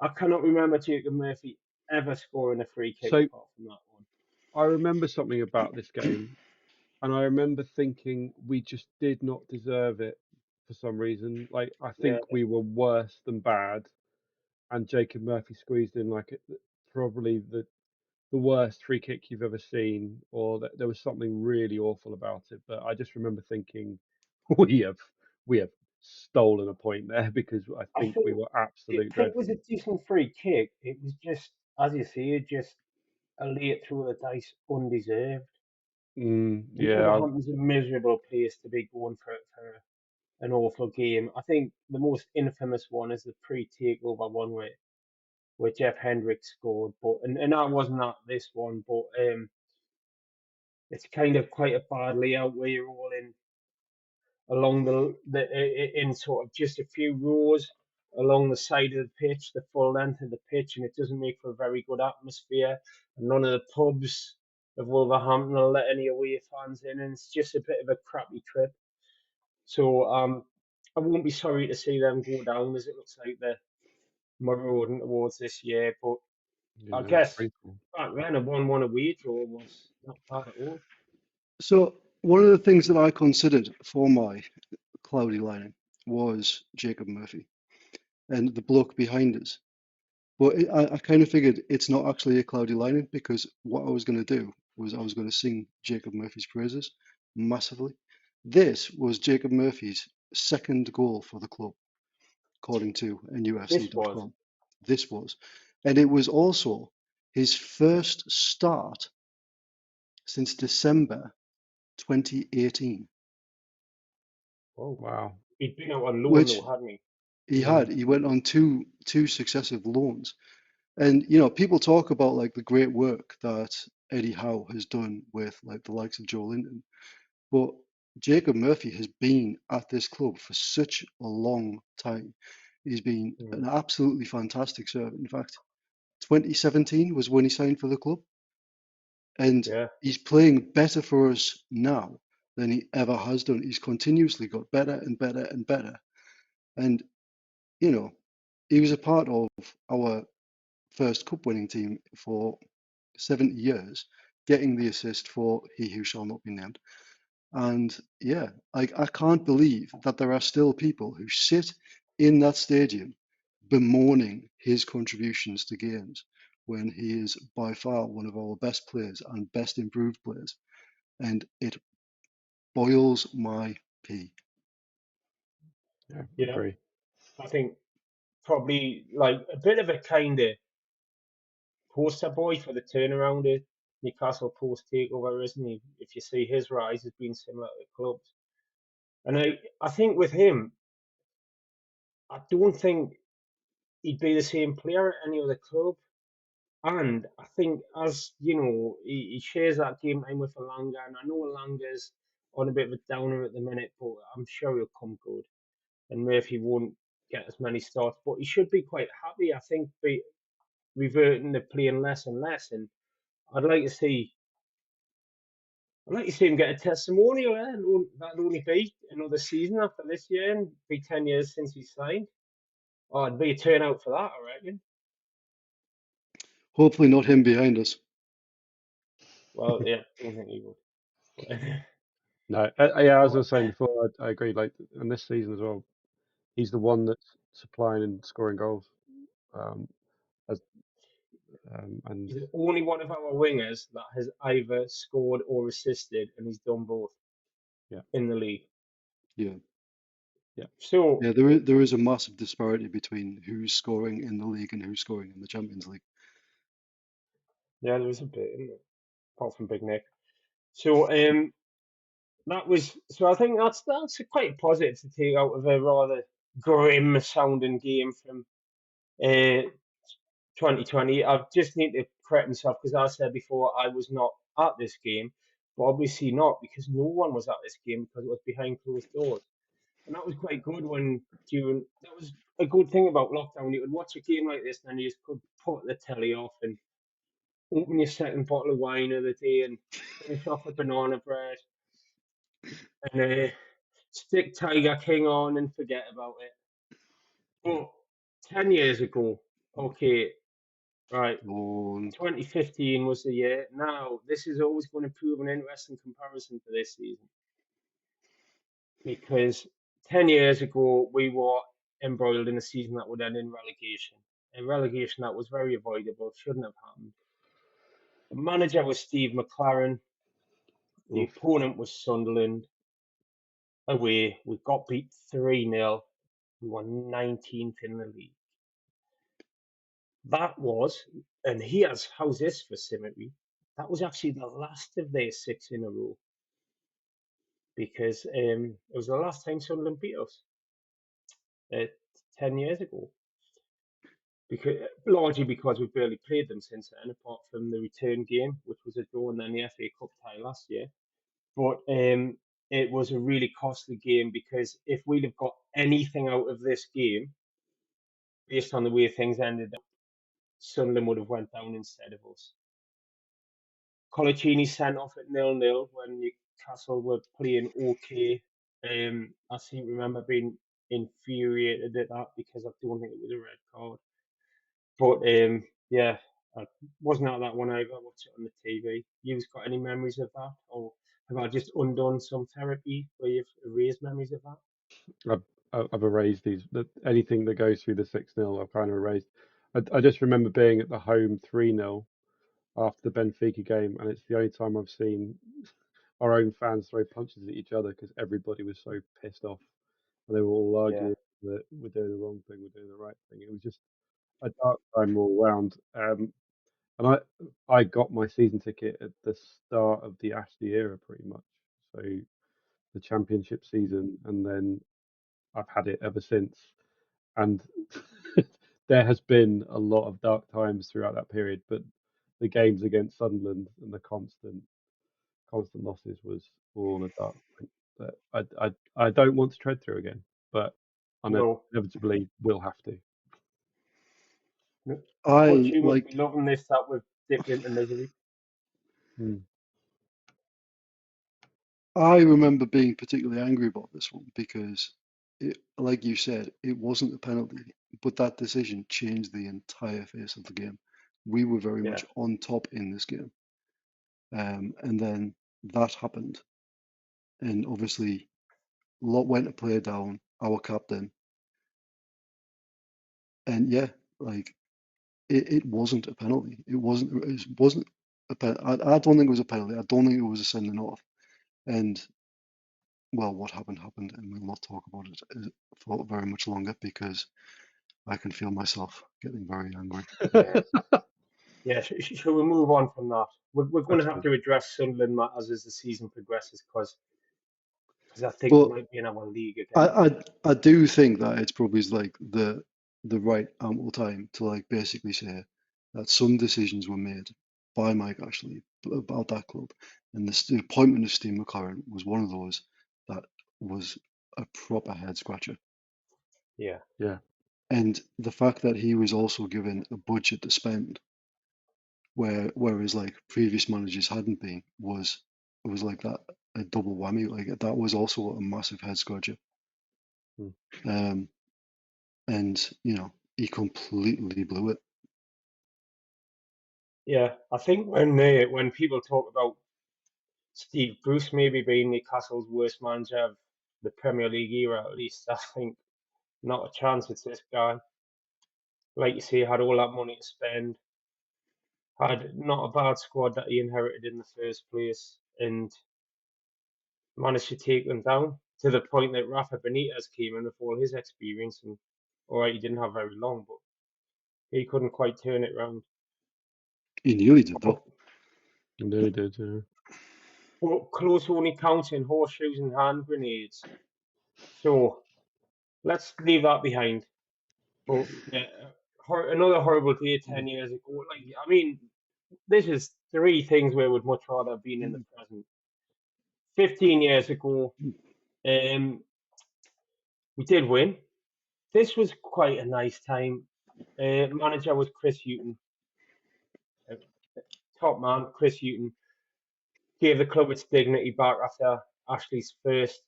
I cannot remember Jacob Murphy ever scoring a free kick apart from that one. I remember something about this game, and I remember thinking we just did not deserve it for some reason. Like, I think we were worse than bad, and Jacob Murphy squeezed in like probably the worst free kick you've ever seen, or that there was something really awful about it. But I just remember thinking we have stolen a point there because I I think we think were absolute it dreadful. was a decent free kick. It was just, as you say, just a late throw of the dice, undeserved. And Yeah, Wolverhampton's a miserable place to be going for an awful game. I think the most infamous one is the pre-takeover one where Jeff Hendricks scored, but and I wasn't at this one, but it's kind of quite a bad layout where you're all in along in sort of just a few rows along the side of the pitch, the full length of the pitch, and it doesn't make for a very good atmosphere. And none of the pubs of Wolverhampton will let any away fans in, and it's just a bit of a crappy trip. So I won't be sorry to see them go down, as it looks like they're marauding towards this year. But I yeah, guess dreadful. back then a 1-1 away draw was not bad at all. So one of the things that I considered for my cloudy lining was Jacob Murphy and the bloke behind us. But I kind of figured it's not actually a cloudy lining because what I was going to do was I was going to sing Jacob Murphy's praises massively. This was Jacob Murphy's second goal for the club, according to This was. NUFC.com. This was. And it was also his first start since December 2018, Oh, Wow. he'd been out on loan which though, hadn't he? he had. He went on two successive loans. And people talk about like the great work that Eddie Howe has done with like the likes of Joe Linton, but Jacob Murphy has been at this club for such a long time. He's been an absolutely fantastic servant. In fact, 2017 was when he signed for the club, and Yeah. he's playing better for us now than he ever has done. He's continuously got better and better and better. And he was a part of our first cup winning team for 70 years, getting the assist for He Who Shall Not Be Named. And yeah, I can't believe that there are still people who sit in that stadium bemoaning his contributions to games when he is by far one of our best players and best improved players. And it boils my pee. Yeah, Yeah. agree. I think probably like a bit of a kind of poster boy for the turnaround of Newcastle post takeover, isn't he? If you see his rise has been similar to the clubs. And I think with him, I don't think he'd be the same player at any other club. And I think, as you know, he shares that game time with Alanga, and I know Alanga's on a bit of a downer at the minute, but I'm sure he'll come good. And Murphy won't get as many starts, but he should be quite happy. I think be reverting to playing less and less, and I'd like to see. I'd like to see him get a testimonial. That'll only be another season after this year, and be 10 years since he signed. Oh, it'd be a turnout for that, I reckon. Hopefully not him behind us. Well, yeah, I don't think he would. No, yeah, as I But, was saying before, I agree. Like, and this season as well, he's the one that's supplying and scoring goals. Um, as, and he's the only one of our wingers that has either scored or assisted, and he's done both yeah, in the league. Yeah. yeah, So, Yeah, there is a massive disparity between who's scoring in the league and who's scoring in the Champions League. yeah, there is a bit, isn't there? Apart from Big Nick. So, that was so. I think that's quite positive to take out of a rather grim sounding game from 2020. I just need to correct myself because I said before I was not at this game, but obviously not because no one was at this game because it was behind closed doors. And that was quite good that was a good thing about lockdown. You could watch a game like this and then you just could put the telly off and open your second bottle of wine of the day and finish off a banana bread and stick Tiger King on and forget about it. But 10 years ago, okay, right, Oh, 2015 was the year. Now, this is always going to prove an interesting comparison for this season because 10 years ago, we were embroiled in a season that would end in relegation. A relegation that was very avoidable, shouldn't have happened. The manager was Steve McLaren. The oof, opponent was Sunderland. away. We got beat 3-0. We were 19th in the league. That was, and how's this for symmetry? That was actually the last of their 6 in a row, because it was the last time Sunderland beat us 10 years ago. Largely because we've barely played them since then, apart from the return game, which was a draw, and then the FA Cup tie last year. But it was a really costly game, because if we'd have got anything out of this game, based on the way things ended up, Sunderland would have went down instead of us. Colaccini sent off at 0-0 when Newcastle were playing okay. I seem to remember being infuriated at that, because I don't think it was a red card. But yeah, I wasn't at that one either. I watched it on the TV. You've got any memories of that, or have I just undone some therapy where you've erased memories of that? I've erased anything that goes through the 6-0. I've kind of erased. I just remember being at the home 3-0 after the Benfica game, and it's the only time I've seen our own fans throw punches at each other, because everybody was so pissed off, and they were all arguing that we're doing the wrong thing, we're doing the right thing. It was just a dark time all round. And I got my season ticket at the start of the Ashley era, pretty much. So the championship season, and then I've had it ever since. And there has been a lot of dark times throughout that period, but the games against Sunderland and the constant losses was all a dark point that I don't want to tread through again, but I No. inevitably will have to. Hutch, you must be loving this, that we've dipped into misery. I remember being particularly angry about this one because, like you said, it wasn't a penalty, but that decision changed the entire face of the game. We were very much on top in this game. And then that happened. And obviously, a lot went to play down, our captain. And yeah, like, it wasn't a penalty. It wasn't a penalty. I don't think it was a penalty. I don't think it was a sending off. And well, what happened, and we'll not talk about it for very much longer, because I can feel myself getting very angry. Yeah, shall we move on from that? We're going to have to address Sunderland matters as the season progresses, because I think we might be in our league again. I do think that it's probably like the right ample time to like basically say that some decisions were made by Mike Ashley about that club, and the appointment of Steve McLaren was one of those that was a proper head scratcher. Yeah. And the fact that he was also given a budget to spend, whereas like previous managers hadn't been, was like that a double whammy. Like that was also a massive head scratcher. And you know, he completely blew it. Yeah, I think when people talk about Steve Bruce maybe being Newcastle's worst manager of the Premier League era, at least, I think not a chance. It's this guy. Like you say, had all that money to spend, had not a bad squad that he inherited in the first place, and managed to take them down to the point that Rafa Benitez came in with all his experience, and all right, he didn't have very long, but he couldn't quite turn it round. He nearly did, though. He nearly did, yeah. But close only counts in horseshoes and hand grenades. So let's leave that behind. But yeah, another horrible day 10 years ago. Like, I mean, this is 3 things where we'd much rather have been in the present. 15 years ago, we did win. This was quite a nice time. Manager was Chris Hughton. Top man, Chris Hughton. Gave the club its dignity back after Ashley's first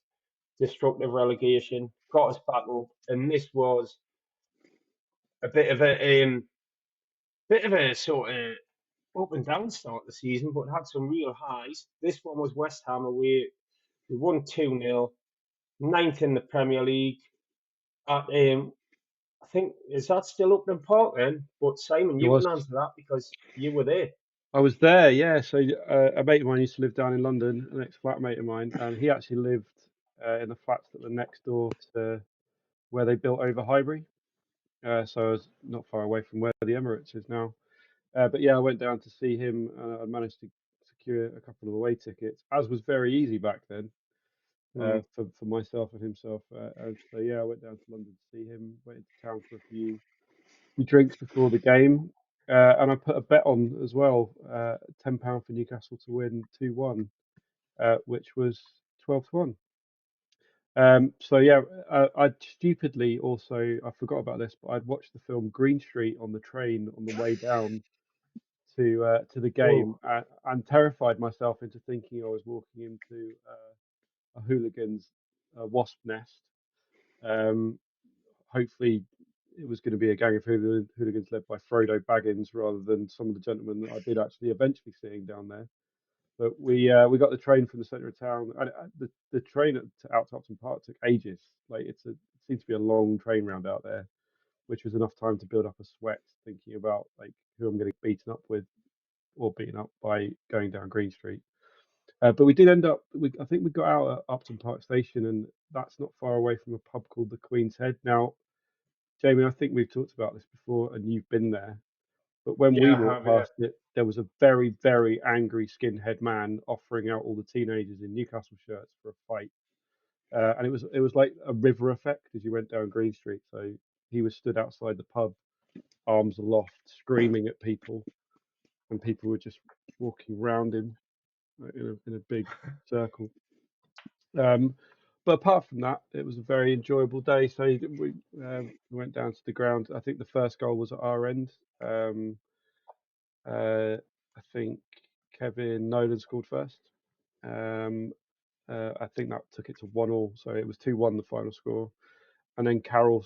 destructive relegation. Got us back up, and this was a bit of a sort of up and down start of the season, but had some real highs. This one was West Ham away. We won 2-0, 9th in the Premier League. At I think, is that still Upton Park then? But Simon, you can answer that because you were there. I was there, yeah. So a mate of mine used to live down in London, an ex-flatmate of mine, and he actually lived in the flats that were next door to where they built over Highbury. So I was not far away from where the Emirates is now. But yeah, I went down to see him. I managed to secure a couple of away tickets, as was very easy back then for myself and himself. So yeah, I went down to London to see him. Went into town for a few drinks before the game, and I put a bet on as well, £10 for Newcastle to win 2-1, which was 12-1. So yeah, I stupidly also I forgot about this, but I'd watched the film Green Street on the train on the way down to the game, and terrified myself into thinking I was walking into a hooligan's wasp nest. Hopefully, it was going to be a gang of hooligans led by Frodo Baggins rather than some of the gentlemen that I did actually eventually seeing down there. But we got the train from the centre of town, and the train out to Upton Park took ages. Like it seemed to be a long train round out there, which was enough time to build up a sweat thinking about like who I'm going to get beaten up with or beaten up by going down Green Street. But we did end up. I think we got out at Upton Park Station, and that's not far away from a pub called the Queen's Head. Now, Jamie, I think we've talked about this before, and you've been there. But when we Yeah, I walked have, yeah. past it, there was a very, very angry skinhead man offering out all the teenagers in Newcastle shirts for a fight. And it was like a river effect as you went down Green Street. So he was stood outside the pub, arms aloft, screaming at people, and people were just walking around him in a big circle. But apart from that, it was a very enjoyable day. So we went down to the ground. I think the first goal was at our end. I think Kevin Nolan scored first. I think that took it to 1-1. So it was 2-1 the final score. And then Carroll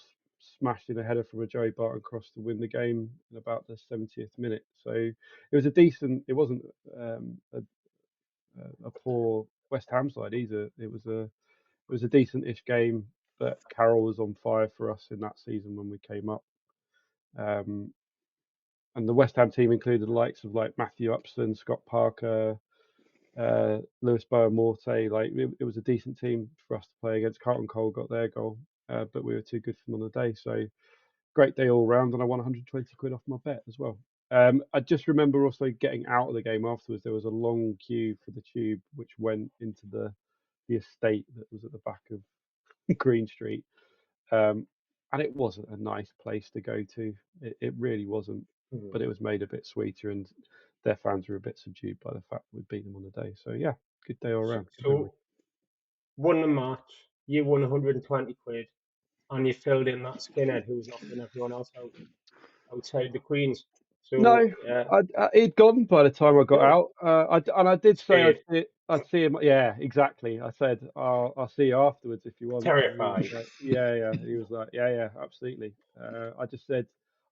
smashed in a header from a Joey Barton cross to win the game in about the 70th minute. So it was a decent. It wasn't a poor West Ham side either. It was a decent-ish game, but Carroll was on fire for us in that season when we came up. And the West Ham team included the likes of like Matthew Upson, Scott Parker, Lewis Bowen-Morte. Like it was a decent team for us to play against. Carlton Cole got their goal, but we were too good for them on the day. So great day all round, and I won 120 quid off my bet as well. I just remember also getting out of the game afterwards. There was a long queue for the tube, which went into the estate that was at the back of Green Street. And it wasn't a nice place to go to. It really wasn't. But it was made a bit sweeter, and their fans were a bit subdued by the fact we beat them on the day. So yeah, good day all round. So won the match, you won 120 quid, and you filled in that skinhead who was knocking everyone else out outside the Queen's. So No, he'd gone by the time I got out. I did say I'd see him. Yeah, exactly. I said I'll see you afterwards if you want. Terrified. He was like, yeah. He was like, yeah, absolutely. I just said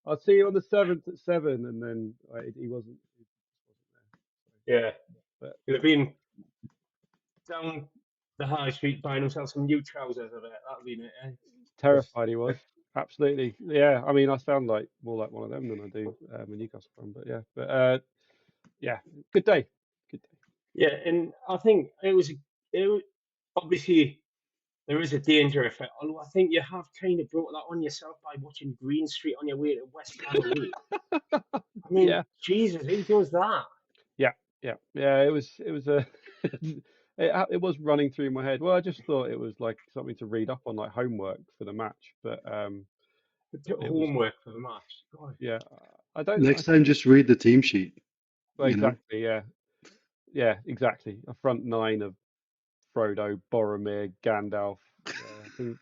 I'll see you on the 7th at 7, and then he wasn't. There. Yeah, But he'd have been down the high street buying himself some new trousers. I bet that'd been it. Eh? terrified he was. Absolutely. Yeah. I mean, I sound like more like one of them than I do a Newcastle fan. But yeah. But yeah. Good day. Good day. Yeah, and I think it was obviously there is a danger effect. Although I think you have kind of brought that on yourself by watching Green Street on your way to West Ham away. I mean, Yeah. Jesus, who does that? Yeah. It was a. It was running through my head. Well, I just thought it was like something to read up on, like homework for the match. But Homework for the match. God. yeah, I don't. Next time, just read the team sheet. Well, you know? exactly. Yeah. Exactly. A front nine of Frodo, Boromir, Gandalf. I think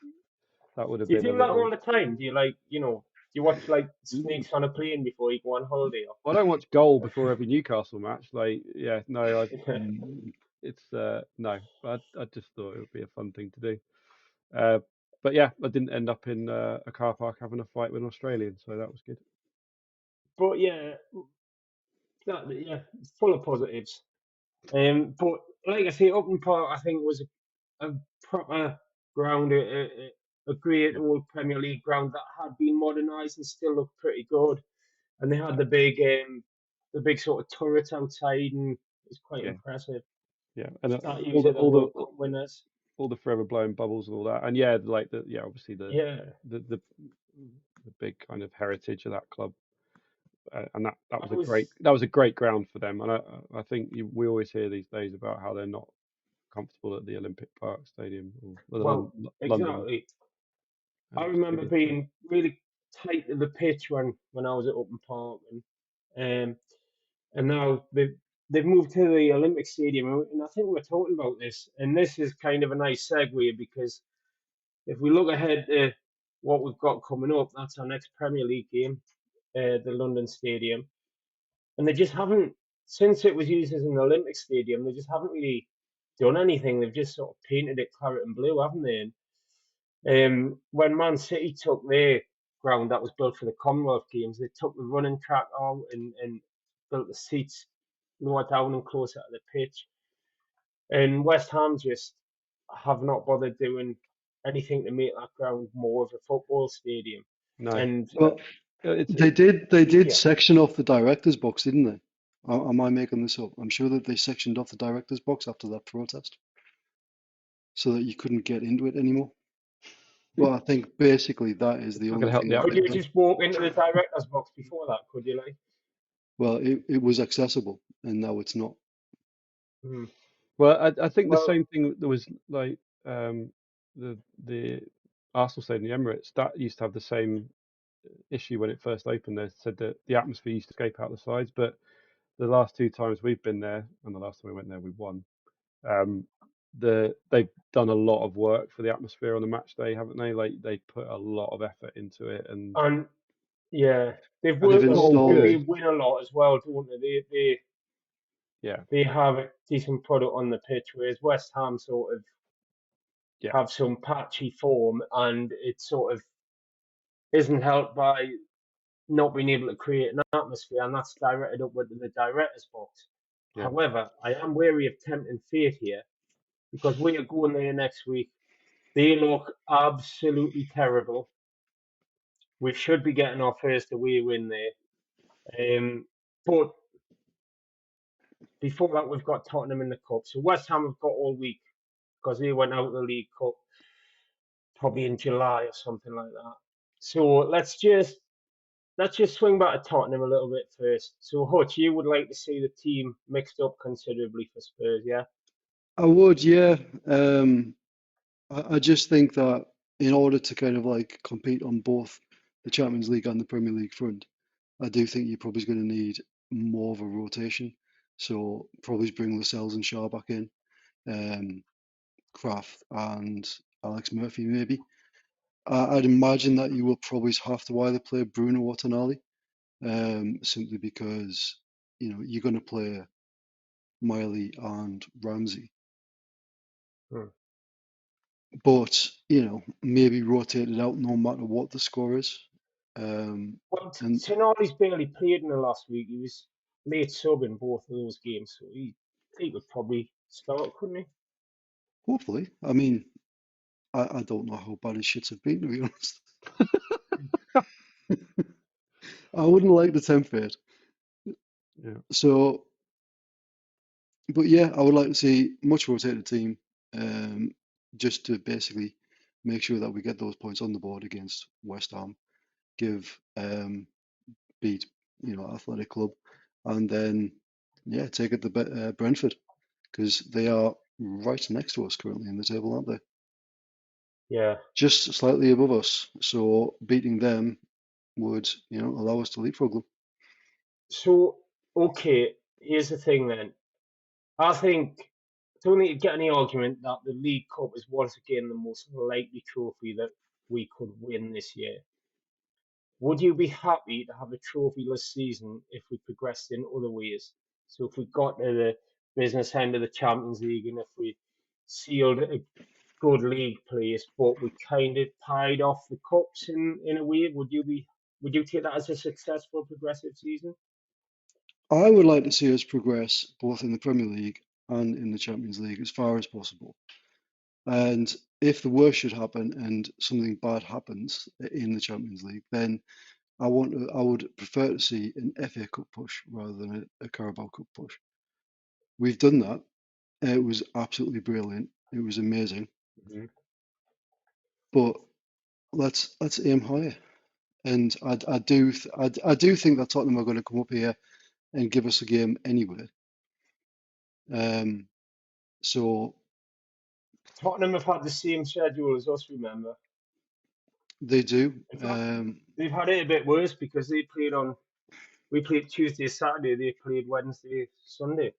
that would have Do you been a do that little. all the time? Do you do you watch like Snakes on a Plane before you go on holiday? Well, I don't watch goal before every Newcastle match. Like, yeah, no, it's no. But I just thought it would be a fun thing to do. But yeah, I didn't end up in a car park having a fight with an Australian, so that was good. But yeah, it's full of positives. But like I say, Upton Park I think was a proper ground, a great old Premier League ground that had been modernised and still looked pretty good. And they had the big sort of turret outside, and it was quite impressive. Yeah, and Statues of the World Cup winners. all the forever blowing bubbles and all that. And yeah, like obviously Yeah. the big kind of heritage of that club, and that I was a great ground for them. And I think we always hear these days about how they're not comfortable at the Olympic Park Stadium or the well, London exactly. I remember Stadium. being really tight to the pitch when I was at Upton Park, and now they've moved to the Olympic Stadium, and I think we're talking about this, and this is kind of a nice segue because if we look ahead to what we've got coming up, that's our next Premier League game, the London Stadium, and they just haven't, since it was used as an Olympic Stadium, they just haven't really done anything. They've just sort of painted it claret and blue, haven't they? When Man City took their ground that was built for the Commonwealth Games, they took the running track out and built the seats lower down and closer to the pitch. And West Ham just have not bothered doing anything to make that ground more of a football stadium. No, And Well, it's they did yeah, section off the director's box, didn't they? Am I making this up? I'm sure that they sectioned off the director's box after that protest, so that you couldn't get into it anymore. Well, I think basically that is the not going only to help thing the that could they've you done. just walk into the director's box before that? Could you like? Well, it was accessible, and now it's not. Hmm. Well, I think the Well, same thing that was like the Arsenal Stadium, the Emirates, that used to have the same issue when it first opened. They said that the atmosphere used to escape out the sides, but the last two times we've been there, and the last time we went there, we won. They've done a lot of work for the atmosphere on the match day, haven't they? Like they put a lot of effort into it, and and yeah, they've and They've worked a it's not lot, all and installed. they good. win a lot as well, don't they? Yeah, They have a decent product on the pitch, whereas West Ham sort of yeah, have some patchy form, and it sort of isn't helped by not being able to create an atmosphere, and that's directed upward to the director's box. yeah. However, I am wary of tempting fate here because we are going there next week. They look absolutely terrible. We should be getting our first away win there. But before that, we've got Tottenham in the Cup. So West Ham have got all week because they went out of the League Cup probably in July or something like that. So let's just swing back to Tottenham a little bit first. So Hutch, you would like to see the team mixed up considerably for Spurs, yeah? I would, yeah. I just think that in order to kind of like compete on both the Champions League and the Premier League front, I do think you're probably going to need more of a rotation. So probably bring Lascelles and Shaw back in, Kraft and Alex Murphy maybe. I'd imagine that you will probably have to either play Bruno or Tonali, simply because you're going to play Miley and Ramsey, Hmm. but maybe rotate it out no matter what the score is. Well, And Tonali's barely played in the last week. He was late sub in both of those games, so he could probably start, couldn't he? hopefully, I mean, I don't know how bad his shits have been, to be honest. I wouldn't like to tempt fate. Yeah. So, but yeah, I would like to see much rotated team, just to basically make sure that we get those points on the board against West Ham, beat Athletic Club, and then take it to Brentford, because they are right next to us currently in the table, aren't they? Yeah. Just slightly above us. So beating them would allow us to leapfrog them. So, okay, here's the thing then. I think don't need to get any argument that the League Cup is once again the most likely trophy that we could win this year. Would you be happy to have a trophyless season if we progressed in other ways? So if we got to the business end of the Champions League and if we sealed a good league place, but we kind of tied off the cups in a way, would you take that as a successful progressive season? I would like to see us progress both in the Premier League and in the Champions League as far as possible. And if the worst should happen and something bad happens in the Champions League, then I would prefer to see an FA Cup push rather than a Carabao Cup push. We've done that. It was absolutely brilliant. It was amazing. Mhm. but let's aim higher. And I do think that Tottenham are going to come up here and give us a game anyway. So Tottenham have had the same schedule as us, remember? they do. In fact, they've had it a bit worse because we played Tuesday, Saturday, they played Wednesday, Sunday.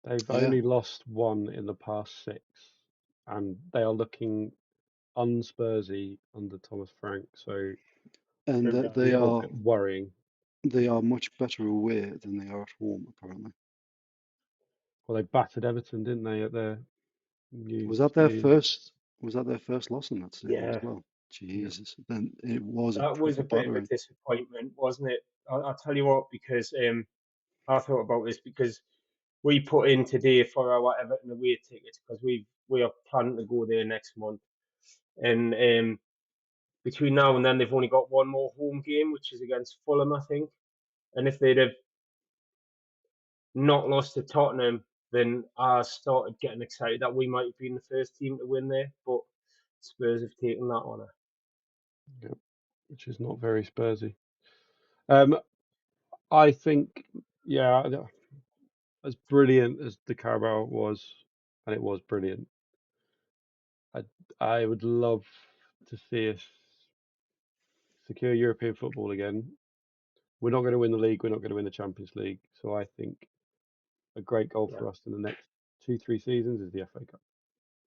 They've Yeah. only lost one in the past 6, and they are looking unspursy under Thomas Frank. So And Very it's a good. little bit worrying. they are much better away than they are at home, apparently. Well, they battered Everton, didn't they, at their new Was that their stadium? first loss in that stadium as Yeah. well? Jesus. Then it was a That was proper a bit of a battering. disappointment, wasn't it? I'll tell you what, because I thought about this because we put in today for our Everton away tickets because we are planning to go there next month, and between now and then they've only got one more home game, which is against Fulham, I think. And if they'd have not lost to Tottenham, then I started getting excited that we might have been the first team to win there. But Spurs have taken that honour. Yep, which is not very Spursy. I think, yeah, as brilliant as the Carabao was, and it was brilliant, I would love to see us secure European football again. We're not going to win the league. We're not going to win the Champions League. So I think a great goal Yeah. for us in the next 2-3 seasons is the FA Cup.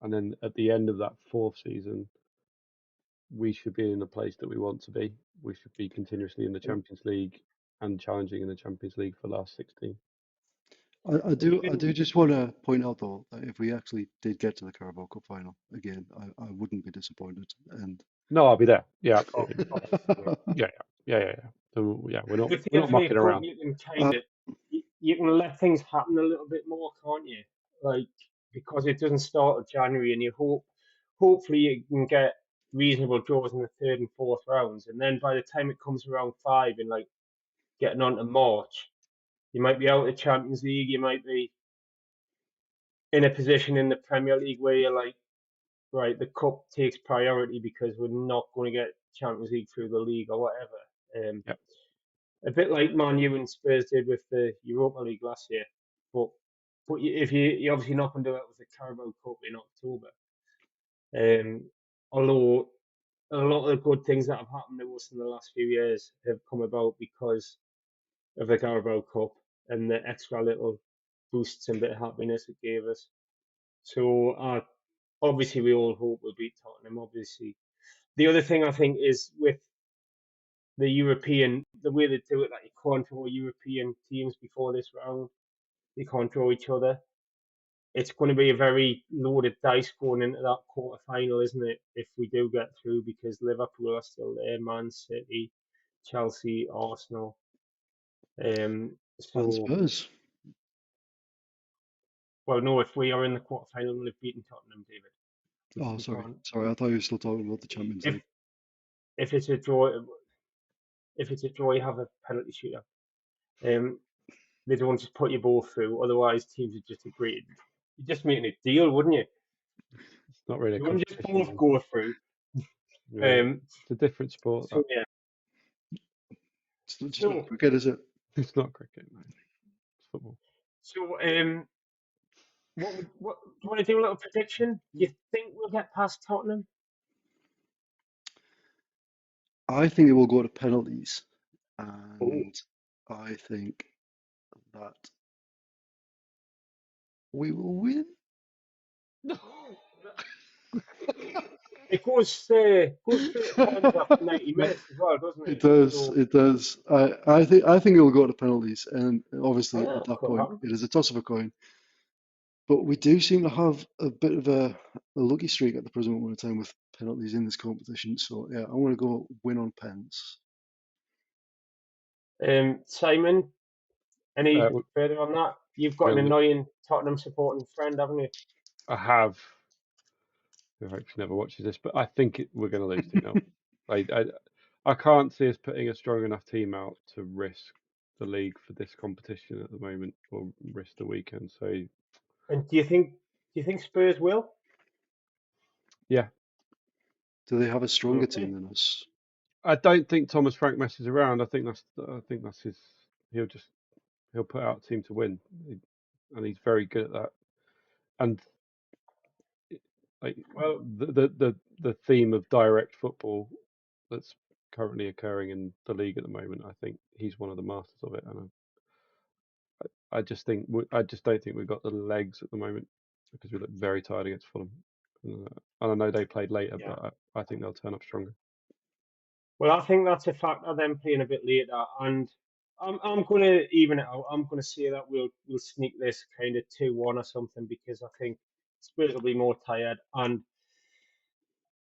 And then at the end of that 4th season, we should be in the place that we want to be. We should be continuously in the Champions League and challenging in the Champions League for the last 16. I do just want to point out though that if we actually did get to the Carabao Cup final again, I wouldn't be disappointed. And No, I'll be there. Yeah, Oh, absolutely. obviously, yeah. Yeah. So, yeah, we're not With the FA mucking Cup, around. you can kind of you can let things happen a little bit more, can't you? Like because it doesn't start at January, and hopefully you can get reasonable draws in the 3rd and 4th rounds, and then by the time it comes around 5 and like getting on to March, you might be out of the Champions League, you might be in a position in the Premier League where you're like, right, the cup takes priority because we're not going to get Champions League through the league or whatever. Yep. A bit like Man U and Spurs did with the Europa League last year. But if you obviously not going to do it with the Carabao Cup in October. Although a lot of the good things that have happened to us in the last few years have come about because of the Carabao Cup and the extra little boosts and bit of happiness it gave us. So obviously we all hope we'll beat Tottenham. Obviously, the other thing I think is with the way they do it, that you can't draw European teams before this round. You can't draw each other. It's going to be a very loaded dice going into that quarter final, isn't it? If we do get through, because Liverpool are still there, Man City, Chelsea, Arsenal. and So, Spurs. well, no, if we are in the quarter final, we'll have beaten Tottenham, David. Oh, We sorry. can't. Sorry, I thought you were still talking about the Champions League. If it's a draw, you have a penalty shootout. They don't just put you both through. Otherwise, teams would just agree. You're just making a deal, wouldn't you? It's not really a You wouldn't just competition. both go through. Yeah, it's a different sport. So yeah. It's not just So not cricket, is it? It's not cricket, no. It's football. so what do you want to do a little prediction? Do you think we'll get past Tottenham? I think it will go to penalties, and I think that we will win. It goes straight to pens after 90 minutes as well, doesn't it? It does. So, It does. I think it will go to penalties, and obviously yeah, at that could point happen. it is a toss of a coin. But we do seem to have a bit of a lucky streak at the present moment in time with penalties in this competition. So yeah, I want to go win on pens. Simon, any Uh, further on that? You've got an We'll- annoying Tottenham supporting friend, haven't you? I have. Who hopefully never watches this, but I think we're going to lose 2-0. I can't see us putting a strong enough team out to risk the league for this competition at the moment, or risk the weekend. So And do you think you think Spurs will? Yeah. Do they have a stronger Okay. team than us? I don't think Thomas Frank messes around. I think that's his. He'll put out a team to win, and he's very good at that. And like Well, the theme of direct football that's currently occurring in the league at the moment, I think he's one of the masters of it. And I just don't think we've got the legs at the moment because we look very tired against Fulham. And I know they played later, yeah. but I think they'll turn up stronger. Well, I think that's a factor. Them playing a bit later, and I'm going to even it out. I'm going to say that we'll sneak this kind of 2-1 or something because I think Spurs will be more tired and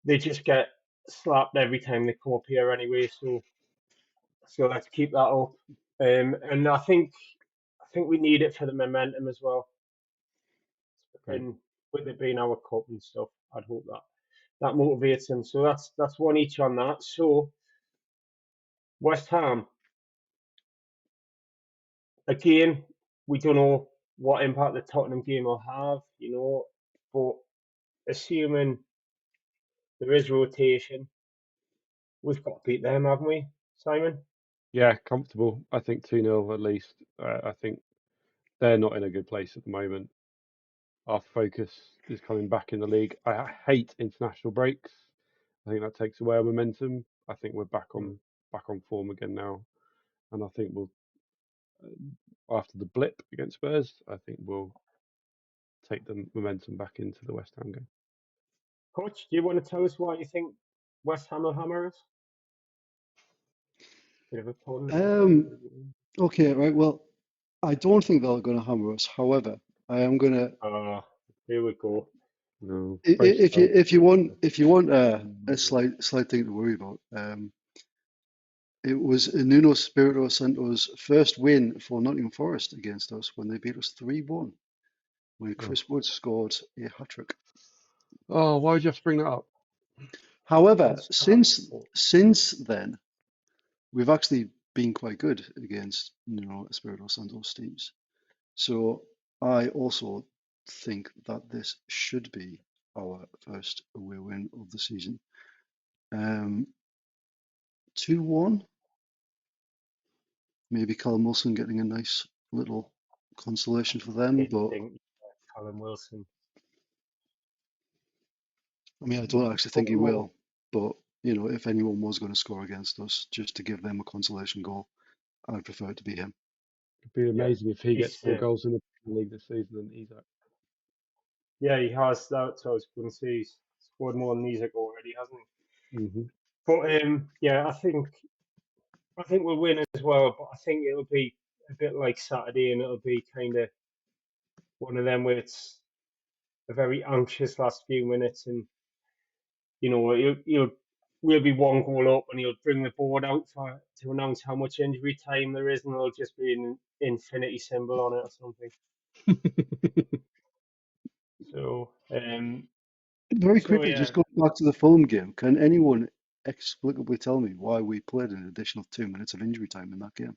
they just get slapped every time they come up here anyway. So let's keep that up. And I think we need it for the momentum as well. Great. And with it being our cup and stuff, I'd hope that motivates them. So that's one each on that. So West Ham, again, we don't know what impact the Tottenham game will have, but assuming there is rotation, we've got to beat them, haven't we, Simon? Yeah, comfortable. I think 2-0 at least. I think they're not in a good place at the moment. Our focus is coming back in the league. I hate international breaks. I think that takes away our momentum. I think we're back on form again now, and I think we'll after the blip against Spurs, I think we'll take the momentum back into the West Ham game. Hutch, do you want to tell us why you think West Ham will hammer us? Bit of a pun. Okay, right. Well, I don't think they're going to hammer us. However, I am going to. Here we go. No, If you want a slight thing to worry about, it was Nuno Espirito Santo's first win for Nottingham Forest against us when they beat us 3-1 when Chris Wood scored a hat-trick. Oh, why would you have to bring that up? However, since then, we've actually been quite good against Espirito Santos teams. So I also think that this should be our first away win of the season. 2-1. Maybe Callum Wilson getting a nice little consolation for them, but Callum Wilson. I mean, I don't actually think he will. But if anyone was going to score against us, just to give them a consolation goal, I'd prefer it to be him. It'd be amazing if he gets 4 goals in the league this season and Isak. Yeah, he has that. So I was going to say he's scored more than Isak already, hasn't he? Mm-hmm. But yeah, I think we'll win as well. But I think it'll be a bit like Saturday, and it'll be kind of one of them where it's a very anxious last few minutes, and we'll be 1 goal up, and he'll bring the board out to announce how much injury time there is, and there'll just be an infinity symbol on it or something. So, very quickly, yeah. just going back to the Fulham game, can anyone explicably tell me why we played an additional 2 minutes of injury time in that game?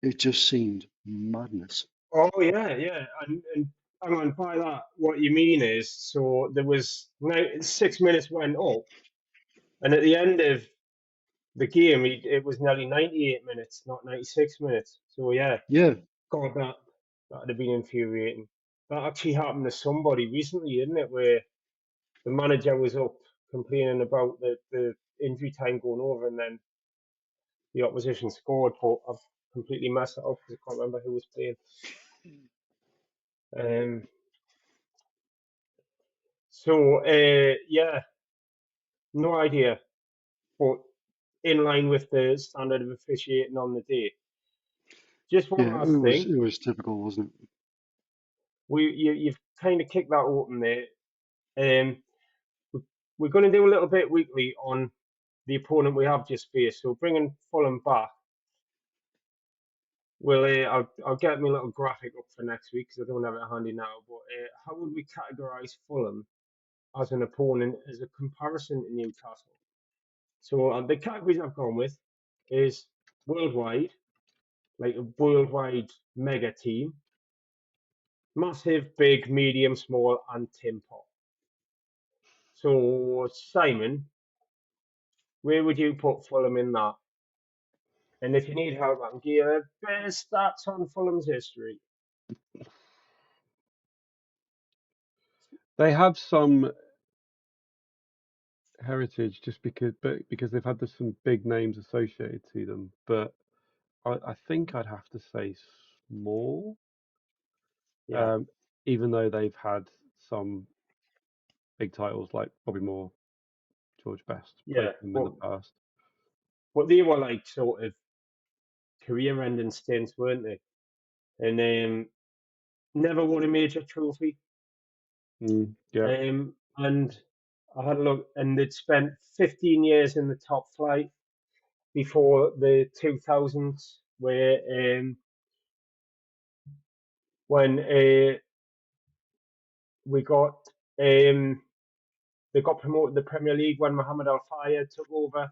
It just seemed madness. Oh yeah, and hang on, by that, what you mean is, so there was 6 minutes went up, and at the end of the game, it was nearly 98 minutes, not 96 minutes. So yeah, God, that'd have been infuriating. That actually happened to somebody recently, didn't it? Where the manager was up complaining about the injury time going over, and then the opposition scored. But I've completely messed it up because I can't remember who was playing. So yeah, no idea, but in line with the standard of officiating on the day. Just one last thing. It was typical, wasn't it? You've kind of kicked that open there. We're going to do a little bit weekly on the opponent we have just faced. So bringing Fulham back, I'll get my little graphic up for next week because I don't have it handy now. But how would we categorise Fulham as an opponent as a comparison to Newcastle? So the categories I've gone with is worldwide, like a worldwide mega team, massive, big, medium, small, and tin pot. So, Simon, where would you put Fulham in that? And if you need help, I can give you a bit of stats on Fulham's history. They have some heritage just because they've had some big names associated to them, but I think I'd have to say small, Yeah, even though they've had some big titles like Bobby Moore, George Best played yeah. for them in the past. But they were like sort of career-ending stints, weren't they? And never won a major trophy. Yeah, And I had a look, and they'd spent 15 years in the top flight before the 2000s, where when we got they got promoted to the Premier League when Mohamed Al Fayed took over,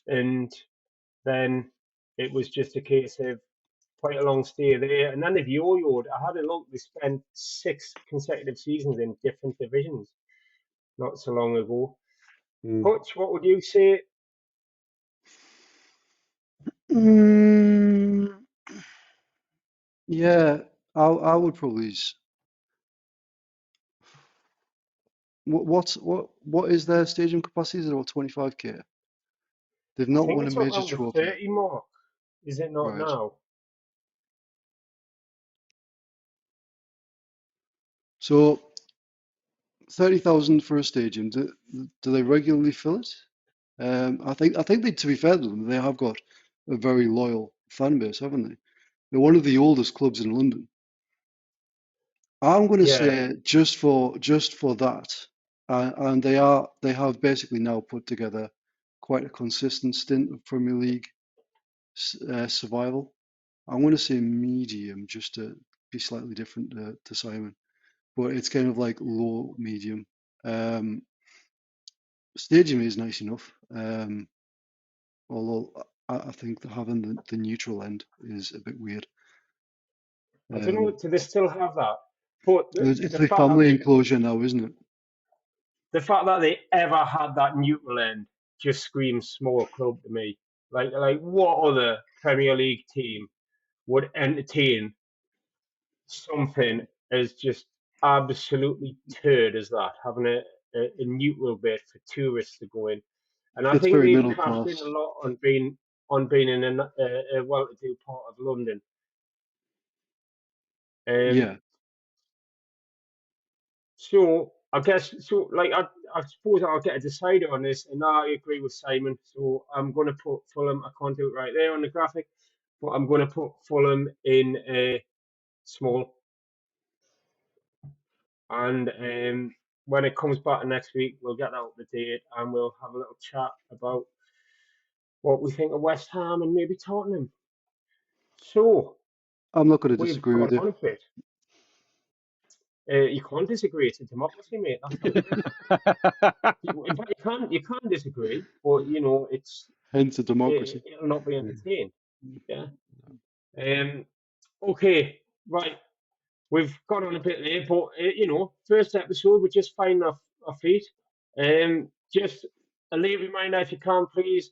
and then it was just a case of quite a long stay there, and then they've yo-yoed. I had a look; they spent 6 consecutive seasons in different divisions not so long ago. Hutch, what would you say? Yeah, I would probably. What is their stadium capacity? Is it about 25K? They've I not think won a it's major around the trophy, 30 mark. Is it not right? now? So 30,000 for a stadium. Do they regularly fill it? I think they, to be fair to them, they have got a very loyal fan base, haven't they? They're one of the oldest clubs in London. I'm going to Yeah, say just for that, and they have basically now put together quite a consistent stint of Premier League survival. I'm going to say medium just to be slightly different to Simon, but it's kind of like low medium. Stadium is nice enough, although I think that having the neutral end is a bit weird. I don't know. Do they still have that? But It's the a fact that family enclosure now, isn't it? they ever had that neutral end just screams small club to me. Like what other Premier League team would entertain something as just absolutely turd as that, having a neutral bit for tourists to go in? And I It's think very they've middle cashed class. in a lot on being in a well-to-do part of London. Um, Yeah, so I guess so. Like I suppose I'll get a decider on this, and I agree with Simon. So I'm going to put Fulham. I can't do it right there on the graphic, but I'm going to put Fulham in a small. And when it comes back next week, we'll get that up to date, and we'll have a little chat about what we think of West Ham and maybe Tottenham. So I'm not going to we've disagree with gone you. on a bit. You can't disagree. It's a democracy, mate. That's how it is. In fact, you can't disagree, but Hence a democracy. it'll not be entertained. Yeah. Okay. Right. We've got on a bit there, but first episode, we're just finding our feet. Just a late reminder, if you can, please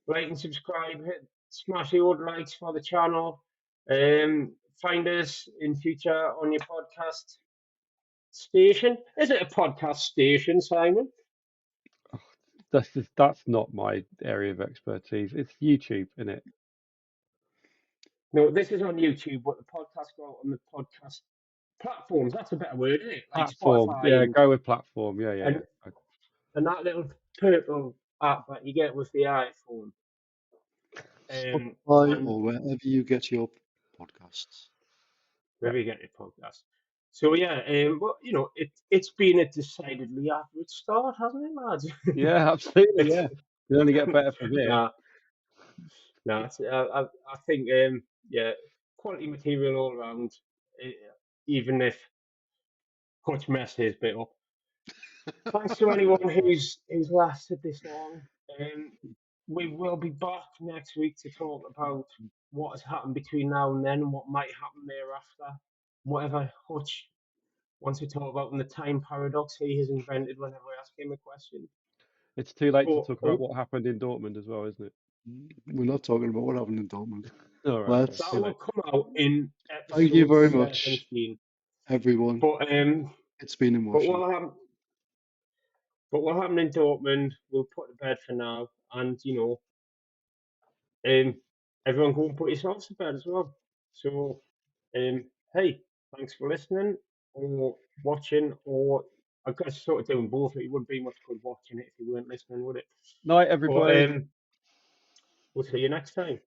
like and subscribe. Smash the old likes for the channel. Find us in future on your podcast station. Is it a podcast station, Simon? that's not my area of expertise. It's YouTube, isn't it? No, this is on YouTube, but the podcast go out on the podcast platforms. That's a better word, isn't it? Like Platform. Spotify Yeah, and go with platform. Yeah, yeah, and, yeah. and that little purple app that you get with the iPhone. Spotify And or wherever you get your podcasts. Yeah. wherever you get your podcast. So yeah, well, it's been a decidedly average start, hasn't it, lads? Yeah, absolutely. Yeah, you only get better from here. nah. I think yeah, quality material all around. eh, Even if Hutch messed his bit up. Thanks to anyone who's lasted this long. Um, we will be back next week to talk about what has happened between now and then and what might happen thereafter. whatever Hutch wants to talk about, and the time paradox he has invented whenever I ask him a question. It's too late to But, talk about what happened in Dortmund as well, isn't it? We're not talking about what happened in Dortmund. All right. Let's. that will come out in episode Thank you very much, 17. everyone. But It's been emotional. But what happened in Dortmund, we'll put to bed for now, and everyone go and put yourselves to bed as well. So, hey, thanks for listening or watching, or I guess sort of doing both. It wouldn't be much good watching it if you weren't listening, would it? Night, everybody. But we'll see you next time.